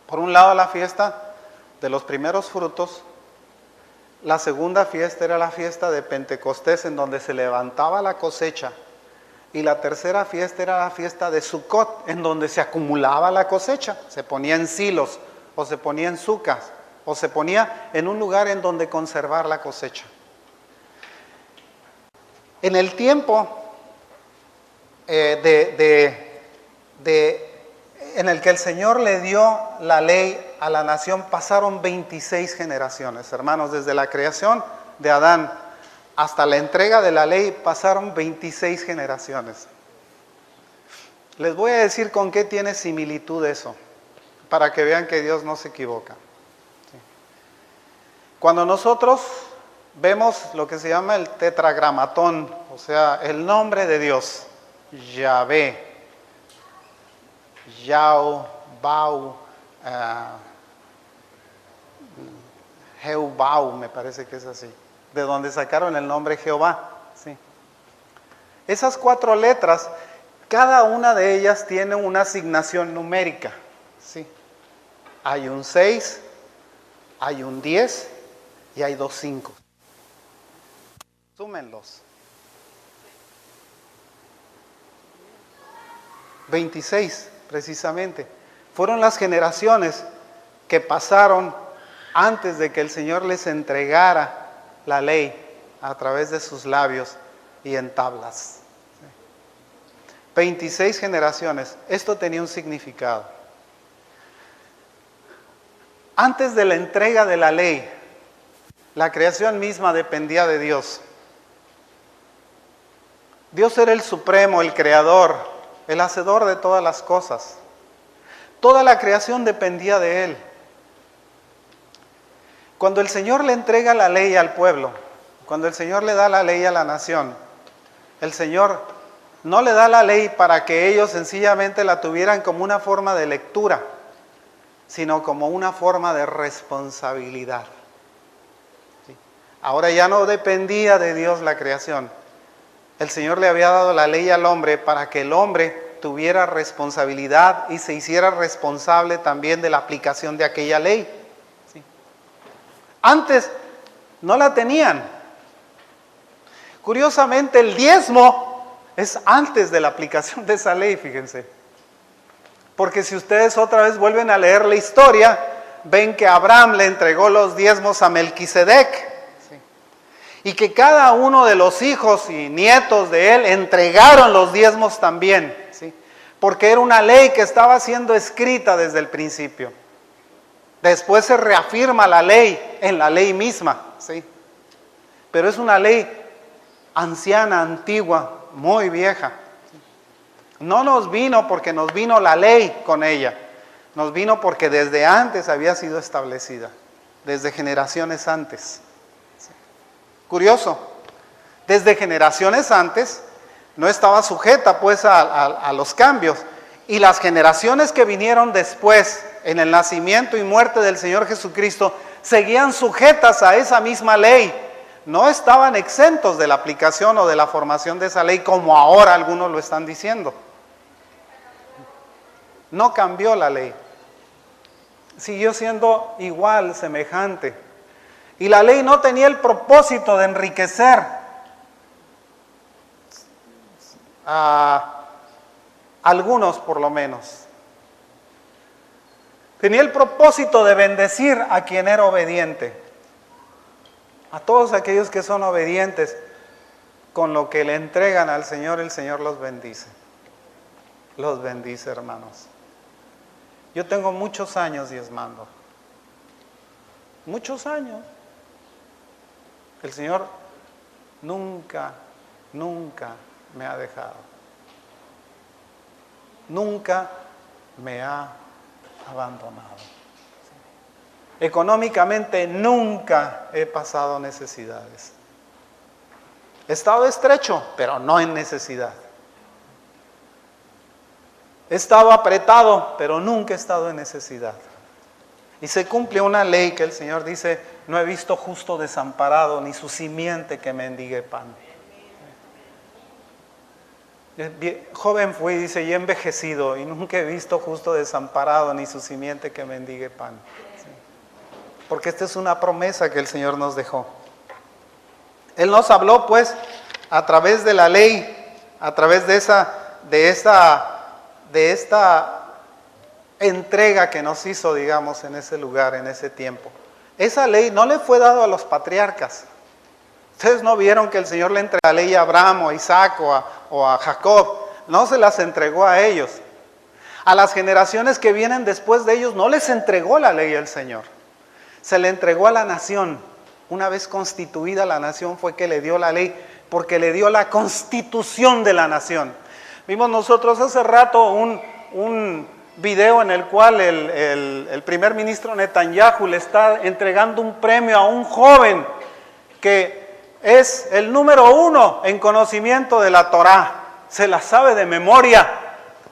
Por un lado, la fiesta de los primeros frutos. La segunda fiesta era la fiesta de Pentecostés, en donde se levantaba la cosecha. Y la tercera fiesta era la fiesta de Sucot, en donde se acumulaba la cosecha. Se ponía en silos, o se ponía en sucas, o se ponía en un lugar en donde conservar la cosecha. En el tiempo en el que el Señor le dio la ley a la nación, pasaron 26 generaciones, hermanos, desde la creación de Adán hasta la entrega de la ley pasaron 26 generaciones. Les voy a decir con qué tiene similitud eso, para que vean que Dios no se equivoca. Cuando nosotros vemos lo que se llama el tetragramatón, o sea, el nombre de Dios, Yahvé, Yao, Bau, Jehová, me parece que es así, de donde sacaron el nombre Jehová. ¿Sí? Esas 4 letras, cada una de ellas tiene una asignación numérica. ¿Sí? Hay un 6, hay un 10 y hay 2 5. Súmenlos. 26, precisamente. Fueron las generaciones que pasaron antes de que el Señor les entregara la ley a través de sus labios y en tablas. 26 generaciones. Esto tenía un significado. Antes de la entrega de la ley, la creación misma dependía de Dios. Dios era el supremo, el creador, el hacedor de todas las cosas. Toda la creación dependía de Él. Cuando el Señor le entrega la ley al pueblo, cuando el Señor le da la ley a la nación, el Señor no le da la ley para que ellos sencillamente la tuvieran como una forma de lectura, sino como una forma de responsabilidad. ¿Sí? Ahora ya no dependía de Dios la creación. El Señor le había dado la ley al hombre para que el hombre tuviera responsabilidad y se hiciera responsable también de la aplicación de aquella ley. ¿Sí? Antes no la tenían. Curiosamente, el diezmo es antes de la aplicación de esa ley, fíjense. Porque si ustedes otra vez vuelven a leer la historia, ven que Abraham le entregó los diezmos a Melquisedec. Y que cada uno de los hijos y nietos de él entregaron los diezmos también, ¿sí? Porque era una ley que estaba siendo escrita desde el principio. Después se reafirma la ley en la ley misma, ¿sí? Pero es una ley anciana, antigua, muy vieja. No nos vino porque nos vino la ley con ella, nos vino porque desde antes había sido establecida, desde generaciones antes. Curioso, desde generaciones antes no estaba sujeta pues a los cambios, y las generaciones que vinieron después en el nacimiento y muerte del Señor Jesucristo seguían sujetas a esa misma ley, no estaban exentos de la aplicación o de la formación de esa ley como ahora algunos lo están diciendo. No cambió la ley, siguió siendo igual, semejante. Y la ley no tenía el propósito de enriquecer a algunos por lo menos. Tenía el propósito de bendecir a quien era obediente. A todos aquellos que son obedientes, con lo que le entregan al Señor, el Señor los bendice. Los bendice, hermanos. Yo tengo muchos años diezmando. Muchos años. El Señor nunca me ha dejado. Nunca me ha abandonado. Económicamente nunca he pasado necesidades. He estado estrecho, pero no en necesidad. He estado apretado, pero nunca he estado en necesidad. Y se cumple una ley que el Señor dice: no he visto justo desamparado, ni su simiente que mendigue pan. Joven fui, dice, y he envejecido, y nunca he visto justo desamparado, ni su simiente que mendigue pan. ¿Sí? Porque esta es una promesa que el Señor nos dejó. Él nos habló, pues, a través de la ley, a través de esta entrega que nos hizo, digamos, en ese lugar, en ese tiempo. Esa ley no le fue dada a los patriarcas. Ustedes no vieron que el Señor le entregó la ley a Abraham o a Isaac o a Jacob. no se las entregó a ellos. A las generaciones que vienen después de ellos no les entregó la ley el Señor. Se le entregó a la nación. Una vez constituida la nación fue que le dio la ley, porque le dio la constitución de la nación. Vimos nosotros hace rato un video en el cual el primer ministro Netanyahu le está entregando un premio a un joven que es el número 1 en conocimiento de la Torá. Se la sabe de memoria,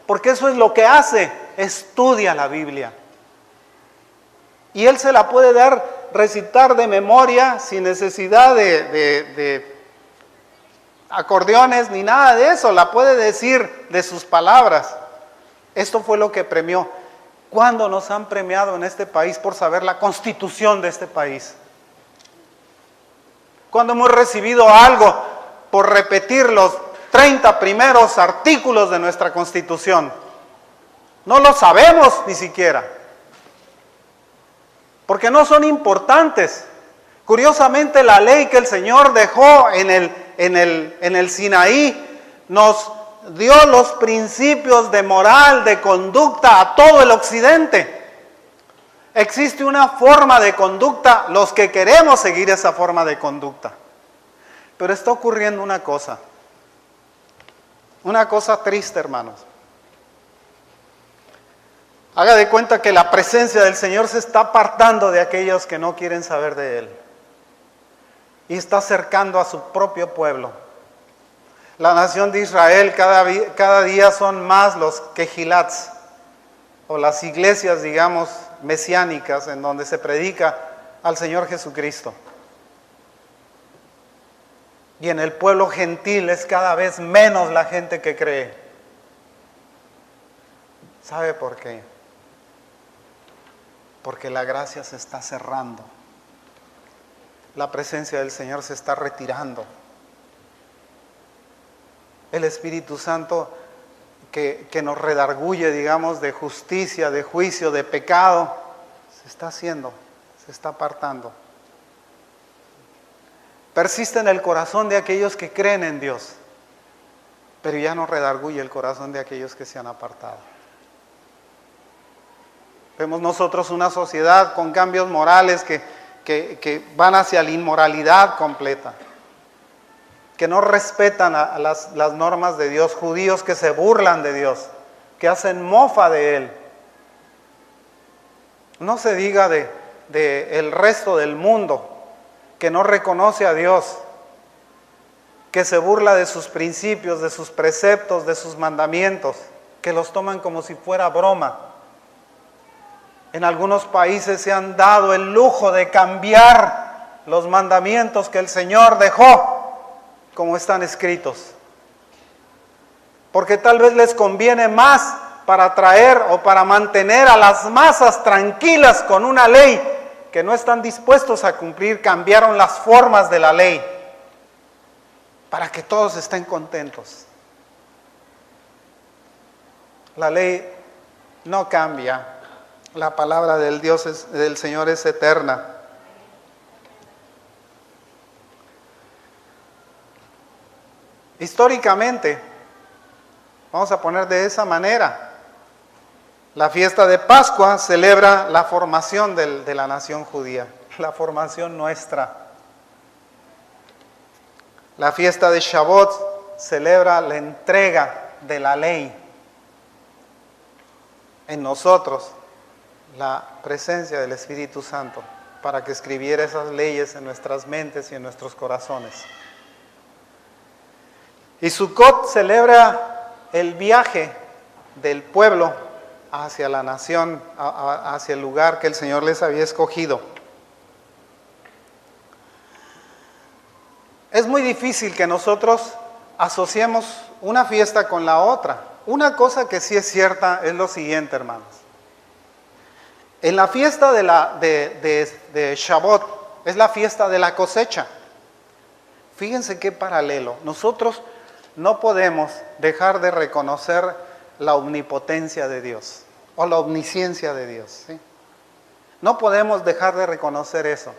porque eso es lo que hace, estudia la Biblia. Y él se la puede dar, recitar de memoria, sin necesidad de acordeones ni nada de eso, la puede decir de sus palabras. Esto fue lo que premió. ¿Cuándo nos han premiado en este país por saber la constitución de este país? ¿Cuándo hemos recibido algo por repetir los 30 primeros artículos de nuestra constitución? No lo sabemos ni siquiera, porque no son importantes. Curiosamente, la ley que el Señor dejó en el Sinaí nos dio los principios de moral, de conducta a todo el occidente. Existe una forma de conducta, los que queremos seguir esa forma de conducta. Pero está ocurriendo una cosa triste, hermanos. Haga de cuenta que la presencia del Señor se está apartando de aquellos que no quieren saber de Él. Y está acercando a su propio pueblo. La nación de Israel, cada día son más los quejilats, o las iglesias, digamos, mesiánicas, en donde se predica al Señor Jesucristo. Y en el pueblo gentil es cada vez menos la gente que cree. ¿Sabe por qué? Porque la gracia se está cerrando. La presencia del Señor se está retirando. El Espíritu Santo que nos redarguye, digamos, de justicia, de juicio, de pecado, se está haciendo, se está apartando. Persiste en el corazón de aquellos que creen en Dios, pero ya no redarguye el corazón de aquellos que se han apartado. Vemos nosotros una sociedad con cambios morales que van hacia la inmoralidad completa, que no respetan a las normas de Dios, judíos que se burlan de Dios, que hacen mofa de Él. No se diga de el resto del mundo, que no reconoce a Dios, que se burla de sus principios, de sus preceptos, de sus mandamientos, que los toman como si fuera broma. En algunos países se han dado el lujo de cambiar los mandamientos que el Señor dejó, como están escritos, porque tal vez les conviene más para atraer o para mantener a las masas tranquilas con una ley que no están dispuestos a cumplir. Cambiaron las formas de la ley para que todos estén contentos. La ley no cambia, la palabra del Señor es eterna. Históricamente, vamos a poner de esa manera, la fiesta de Pascua celebra la formación de la nación judía, la formación nuestra. La fiesta de Shavuot celebra la entrega de la ley en nosotros, la presencia del Espíritu Santo, para que escribiera esas leyes en nuestras mentes y en nuestros corazones. Y Sukkot celebra el viaje del pueblo hacia la nación, hacia el lugar que el Señor les había escogido. Es muy difícil que nosotros asociemos una fiesta con la otra. Una cosa que sí es cierta es lo siguiente, hermanos. En la fiesta de Shavuot es la fiesta de la cosecha. Fíjense qué paralelo. Nosotros no podemos dejar de reconocer la omnipotencia de Dios o la omnisciencia de Dios, ¿sí? No podemos dejar de reconocer eso.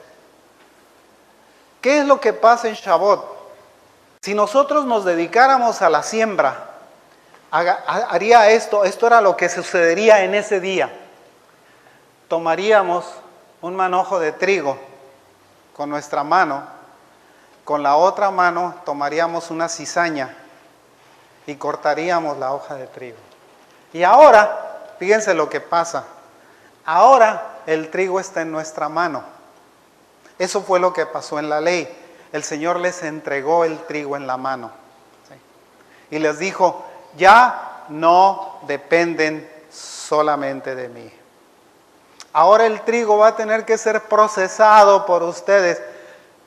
¿Qué es lo que pasa en Shavuot? Si nosotros nos dedicáramos a la siembra, haría esto era lo que sucedería en ese día. Tomaríamos un manojo de trigo con nuestra mano, con la otra mano tomaríamos una cizaña y cortaríamos la hoja de trigo. Y ahora, fíjense lo que pasa, ahora el trigo está en nuestra mano. Eso fue lo que pasó en la ley. El Señor les entregó el trigo en la mano, ¿sí? Y les dijo, ya no dependen solamente de mí. Ahora el trigo va a tener que ser procesado por ustedes,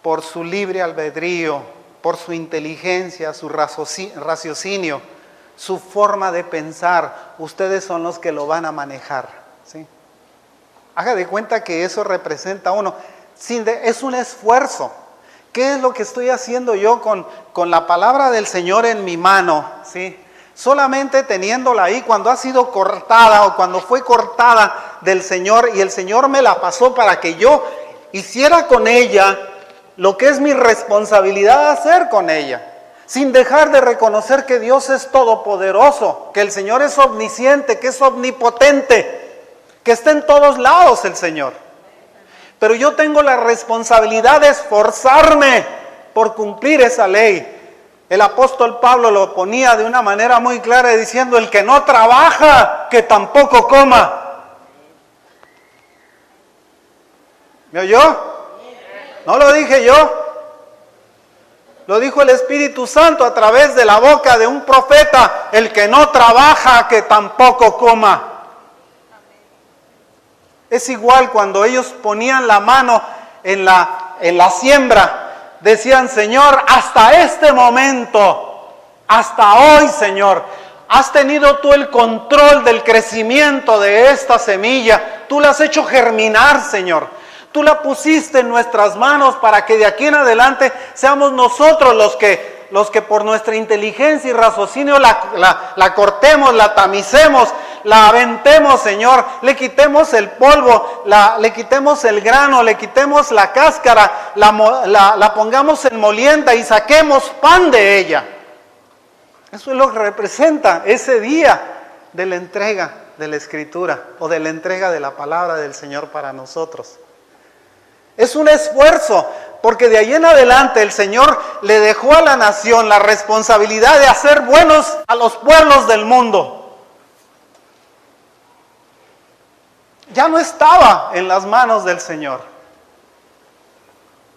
por su libre albedrío, por su inteligencia, su raciocinio, su forma de pensar. Ustedes son los que lo van a manejar, ¿sí? Haga de cuenta que eso representa a uno. Es un esfuerzo. ¿Qué es lo que estoy haciendo yo con la palabra del Señor en mi mano? ¿Sí? Solamente teniéndola ahí cuando ha sido cortada o cuando fue cortada del Señor y el Señor me la pasó para que yo hiciera con ella lo que es mi responsabilidad hacer con ella, sin dejar de reconocer que Dios es todopoderoso, que el Señor es omnisciente, que es omnipotente, que está en todos lados el Señor. Pero yo tengo la responsabilidad de esforzarme por cumplir esa ley. El apóstol Pablo lo ponía de una manera muy clara diciendo, el que no trabaja, que tampoco coma. ¿Me oyó? No lo dije yo. Lo dijo el Espíritu Santo a través de la boca de un profeta, el que no trabaja, que tampoco coma. Es igual cuando ellos ponían la mano en la siembra. Decían, Señor, hasta este momento, hasta hoy, Señor, has tenido tú el control del crecimiento de esta semilla. Tú la has hecho germinar, Señor. Tú la pusiste en nuestras manos para que de aquí en adelante seamos nosotros los que por nuestra inteligencia y raciocinio la cortemos, la tamicemos, la aventemos, Señor, le quitemos el polvo, le quitemos el grano, le quitemos la cáscara, la pongamos en molienda y saquemos pan de ella. Eso es lo que representa ese día de la entrega de la Escritura o de la entrega de la palabra del Señor para nosotros. Es un esfuerzo, porque de ahí en adelante el Señor le dejó a la nación la responsabilidad de hacer buenos a los pueblos del mundo. Ya no estaba en las manos del Señor.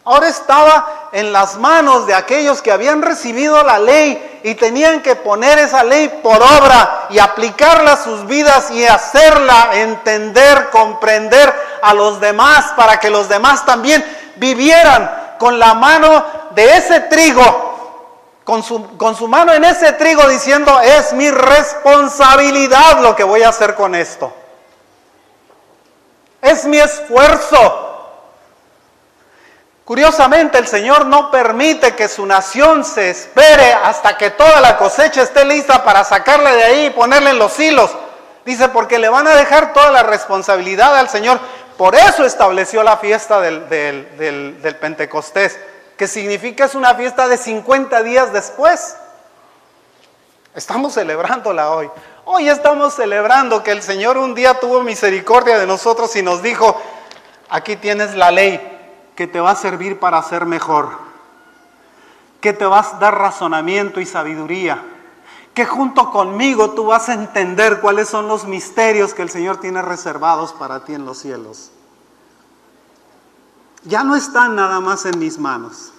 Ahora estaba en las manos de aquellos que habían recibido la ley y tenían que poner esa ley por obra y aplicarla a sus vidas y hacerla entender, comprender a los demás para que los demás también vivieran con la mano de ese trigo, con su mano en ese trigo diciendo, es mi responsabilidad lo que voy a hacer con esto. Es mi esfuerzo. Curiosamente, el Señor no permite que su nación se espere hasta que toda la cosecha esté lista para sacarla de ahí y ponerla en los hilos. Dice, porque le van a dejar toda la responsabilidad al Señor. Por eso estableció la fiesta del Pentecostés, que significa es una fiesta de 50 días después. Estamos celebrándola hoy. Hoy estamos celebrando que el Señor un día tuvo misericordia de nosotros y nos dijo, aquí tienes la ley que te va a servir para ser mejor, que te vas a dar razonamiento y sabiduría, que junto conmigo tú vas a entender cuáles son los misterios que el Señor tiene reservados para ti en los cielos. Ya no están nada más en mis manos,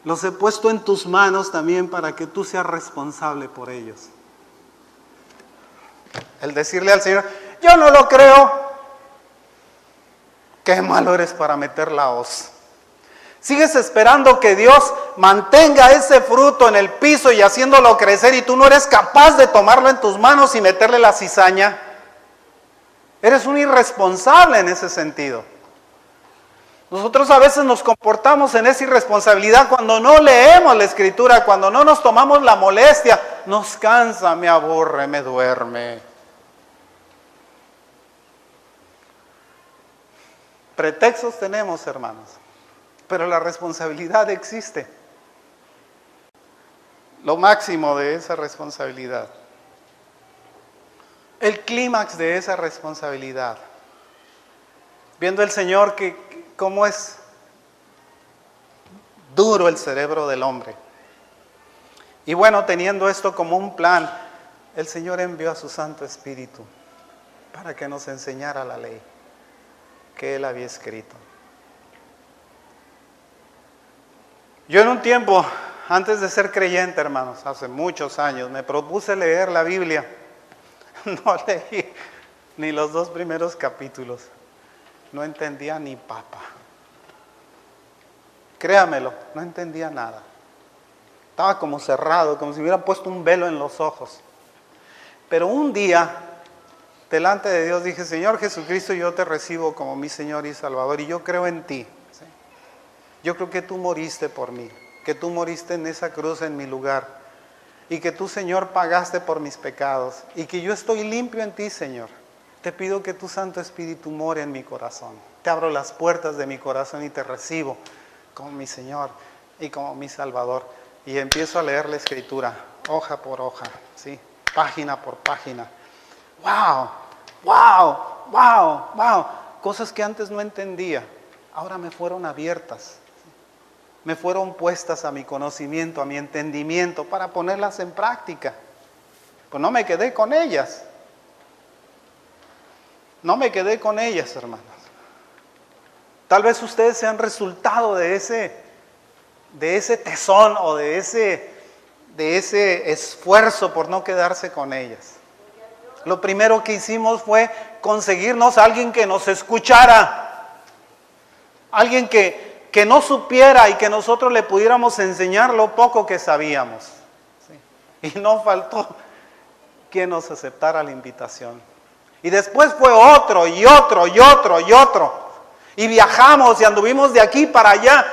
los he puesto en tus manos también para que tú seas responsable por ellos. El decirle al Señor, yo no lo creo, qué malo eres para meter la hoz. Sigues esperando que Dios mantenga ese fruto en el piso y haciéndolo crecer y tú no eres capaz de tomarlo en tus manos y meterle la cizaña. Eres un irresponsable en ese sentido. Nosotros a veces nos comportamos en esa irresponsabilidad cuando no leemos la Escritura, cuando no nos tomamos la molestia, nos cansa, me aburre, me duerme. Pretextos tenemos, hermanos, pero la responsabilidad existe. Lo máximo de esa responsabilidad el clímax de esa responsabilidad. Viendo el Señor que cómo es duro el cerebro del hombre. Y bueno, teniendo esto como un plan, el Señor envió a su Santo Espíritu para que nos enseñara la ley que Él había escrito. Yo en un tiempo, antes de ser creyente, hermanos, hace muchos años, me propuse leer la Biblia. No leí ni los 2 primeros capítulos. No entendía ni papa. Créamelo, no entendía nada. Estaba como cerrado, como si me hubieran puesto un velo en los ojos. Pero un día, delante de Dios, dije: Señor Jesucristo, yo te recibo como mi Señor y Salvador, y yo creo en ti. ¿Sí? Yo creo que tú moriste por mí, que tú moriste en esa cruz en mi lugar, y que tú, Señor, pagaste por mis pecados, y que yo estoy limpio en ti, Señor. Te pido que tu Santo Espíritu more en mi corazón. Te abro las puertas de mi corazón y te recibo como mi Señor y como mi Salvador. Y empiezo a leer la Escritura, hoja por hoja, ¿sí? Página por página. ¡Wow! ¡Wow! ¡Wow! ¡Wow! Cosas que antes no entendía, ahora me fueron abiertas. Me fueron puestas a mi conocimiento, a mi entendimiento, para ponerlas en práctica. Pues no me quedé con ellas. No me quedé con ellas, hermanos. Tal vez ustedes sean resultado de ese tesón o de ese esfuerzo por no quedarse con ellas. Lo primero que hicimos fue conseguirnos a alguien que nos escuchara. Alguien que no supiera y que nosotros le pudiéramos enseñar lo poco que sabíamos. ¿Sí? Y no faltó quien nos aceptara la invitación. Y después fue otro y otro y otro y otro. Y viajamos y anduvimos de aquí para allá.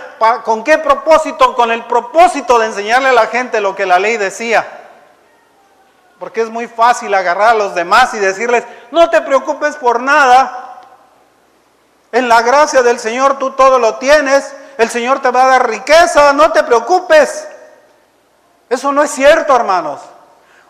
¿Con qué propósito? Con el propósito de enseñarle a la gente lo que la ley decía. Porque es muy fácil agarrar a los demás y decirles: no te preocupes por nada. En la gracia del Señor tú todo lo tienes. El Señor te va a dar riqueza, no te preocupes. Eso no es cierto, hermanos.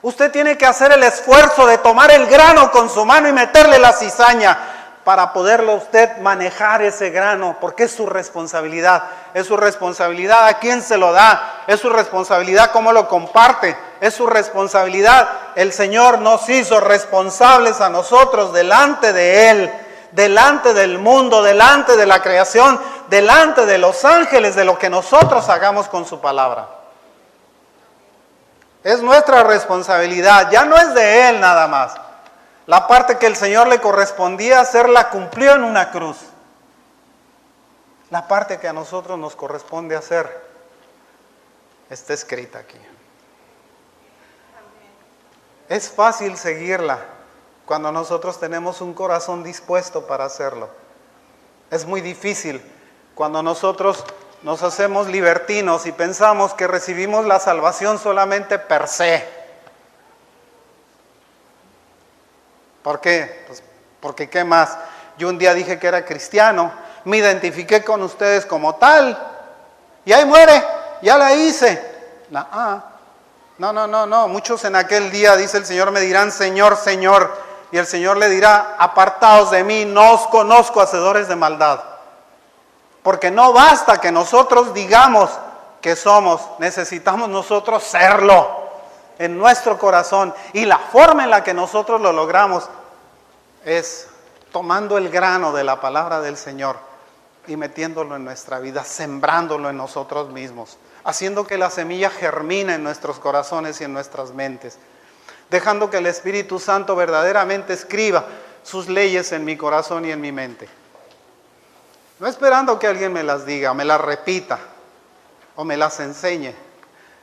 Usted tiene que hacer el esfuerzo de tomar el grano con su mano y meterle la cizaña para poderlo usted manejar ese grano, porque es su responsabilidad. Es su responsabilidad a quién se lo da, es su responsabilidad cómo lo comparte, es su responsabilidad. El Señor nos hizo responsables a nosotros delante de Él, delante del mundo, delante de la creación, delante de los ángeles, de lo que nosotros hagamos con su palabra. Es nuestra responsabilidad, ya no es de Él nada más. La parte que el Señor le correspondía hacer la cumplió en una cruz. La parte que a nosotros nos corresponde hacer está escrita aquí. Es fácil seguirla cuando nosotros tenemos un corazón dispuesto para hacerlo. Es muy difícil cuando nosotros nos hacemos libertinos y pensamos que recibimos la salvación solamente per se. ¿Por qué? Pues porque ¿qué más? Yo un día dije que era cristiano, me identifiqué con ustedes como tal, y ahí muere, ya la hice. No. Muchos en aquel día, dice el Señor, me dirán: Señor, Señor. Y el Señor le dirá: apartaos de mí, no os conozco, hacedores de maldad. Porque no basta que nosotros digamos que somos, necesitamos nosotros serlo en nuestro corazón. Y la forma en la que nosotros lo logramos es tomando el grano de la palabra del Señor y metiéndolo en nuestra vida, sembrándolo en nosotros mismos, haciendo que la semilla germine en nuestros corazones y en nuestras mentes, dejando que el Espíritu Santo verdaderamente escriba sus leyes en mi corazón y en mi mente. No esperando que alguien me las diga, me las repita o me las enseñe,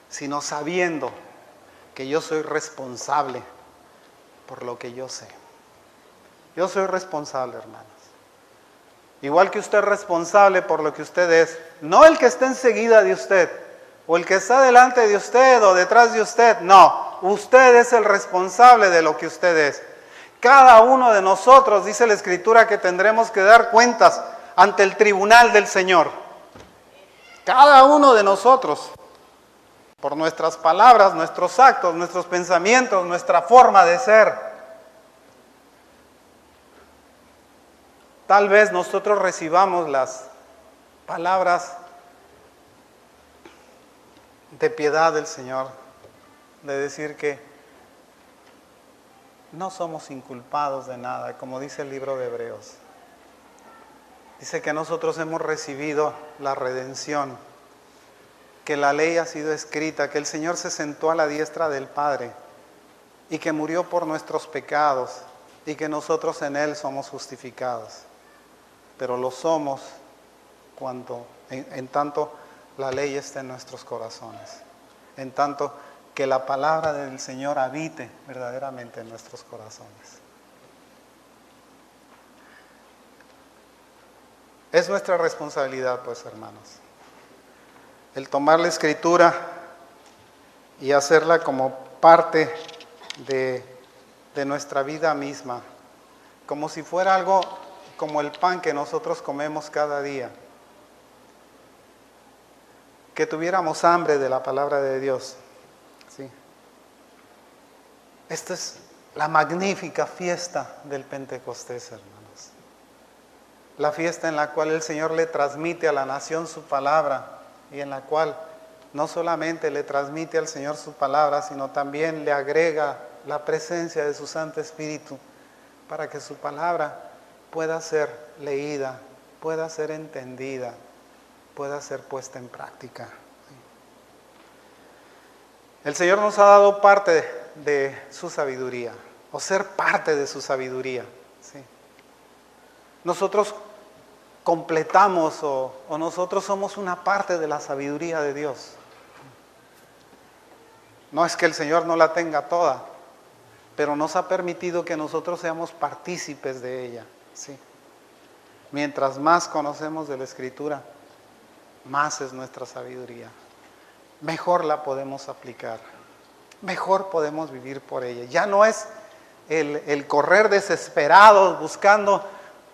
sino sabiendo que yo soy responsable por lo que yo sé. Yo soy responsable, hermanos. Igual que usted es responsable por lo que usted es, no el que está enseguida de usted, o el que está delante de usted o detrás de usted, no, usted es el responsable de lo que usted es. Cada uno de nosotros, dice la Escritura, que tendremos que dar cuentas ante el tribunal del Señor. Cada uno de nosotros, por nuestras palabras, nuestros actos, nuestros pensamientos, nuestra forma de ser. tal vez nosotros recibamos las palabras de piedad del Señor, de decir que no somos inculpados de nada, como dice el libro de Hebreos. Dice que nosotros hemos recibido la redención, que la ley ha sido escrita, que el Señor se sentó a la diestra del Padre y que murió por nuestros pecados y que nosotros en Él somos justificados. Pero lo somos cuando, en tanto la ley está en nuestros corazones, en tanto que la palabra del Señor habite verdaderamente en nuestros corazones. Es nuestra responsabilidad, pues, hermanos, el tomar la Escritura y hacerla como parte de nuestra vida misma, como si fuera algo como el pan que nosotros comemos cada día, que tuviéramos hambre de la palabra de Dios. ¿Sí? Esta es la magnífica fiesta del Pentecostés, hermanos. La fiesta en la cual el Señor le transmite a la nación su palabra y en la cual no solamente le transmite al Señor su palabra, sino también le agrega la presencia de su Santo Espíritu para que su palabra pueda ser leída, pueda ser entendida, pueda ser puesta en práctica. El Señor nos ha dado parte de su sabiduría, o ser parte de su sabiduría. ¿Sí? Nosotros completamos o nosotros somos una parte de la sabiduría de Dios. No es que el Señor no la tenga toda, pero nos ha permitido que nosotros seamos partícipes de ella. ¿Sí? Mientras más conocemos de la Escritura, más es nuestra sabiduría. Mejor la podemos aplicar, mejor podemos vivir por ella. Ya no es el correr desesperados buscando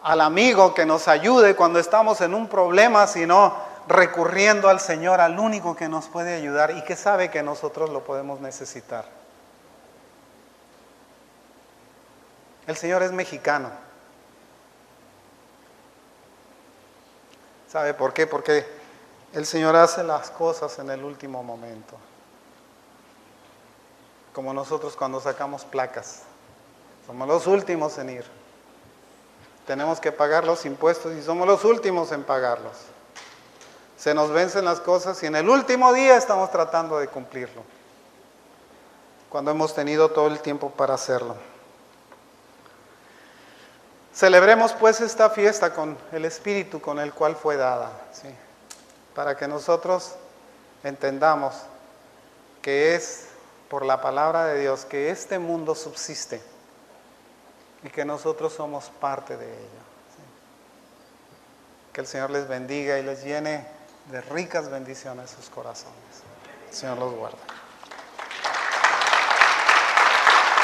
al amigo que nos ayude cuando estamos en un problema, sino recurriendo al Señor, al único que nos puede ayudar y que sabe que nosotros lo podemos necesitar. El Señor es mexicano. ¿Sabe por qué? Porque el Señor hace las cosas en el último momento. Como nosotros cuando sacamos placas. Somos los últimos en ir. Tenemos que pagar los impuestos y somos los últimos en pagarlos. Se nos vencen las cosas y en el último día estamos tratando de cumplirlo. Cuando hemos tenido todo el tiempo para hacerlo. Celebremos pues esta fiesta con el Espíritu con el cual fue dada, ¿sí? Para que nosotros entendamos que es por la palabra de Dios que este mundo subsiste y que nosotros somos parte de ello. ¿Sí? Que el Señor les bendiga y les llene de ricas bendiciones sus corazones. El Señor los guarda.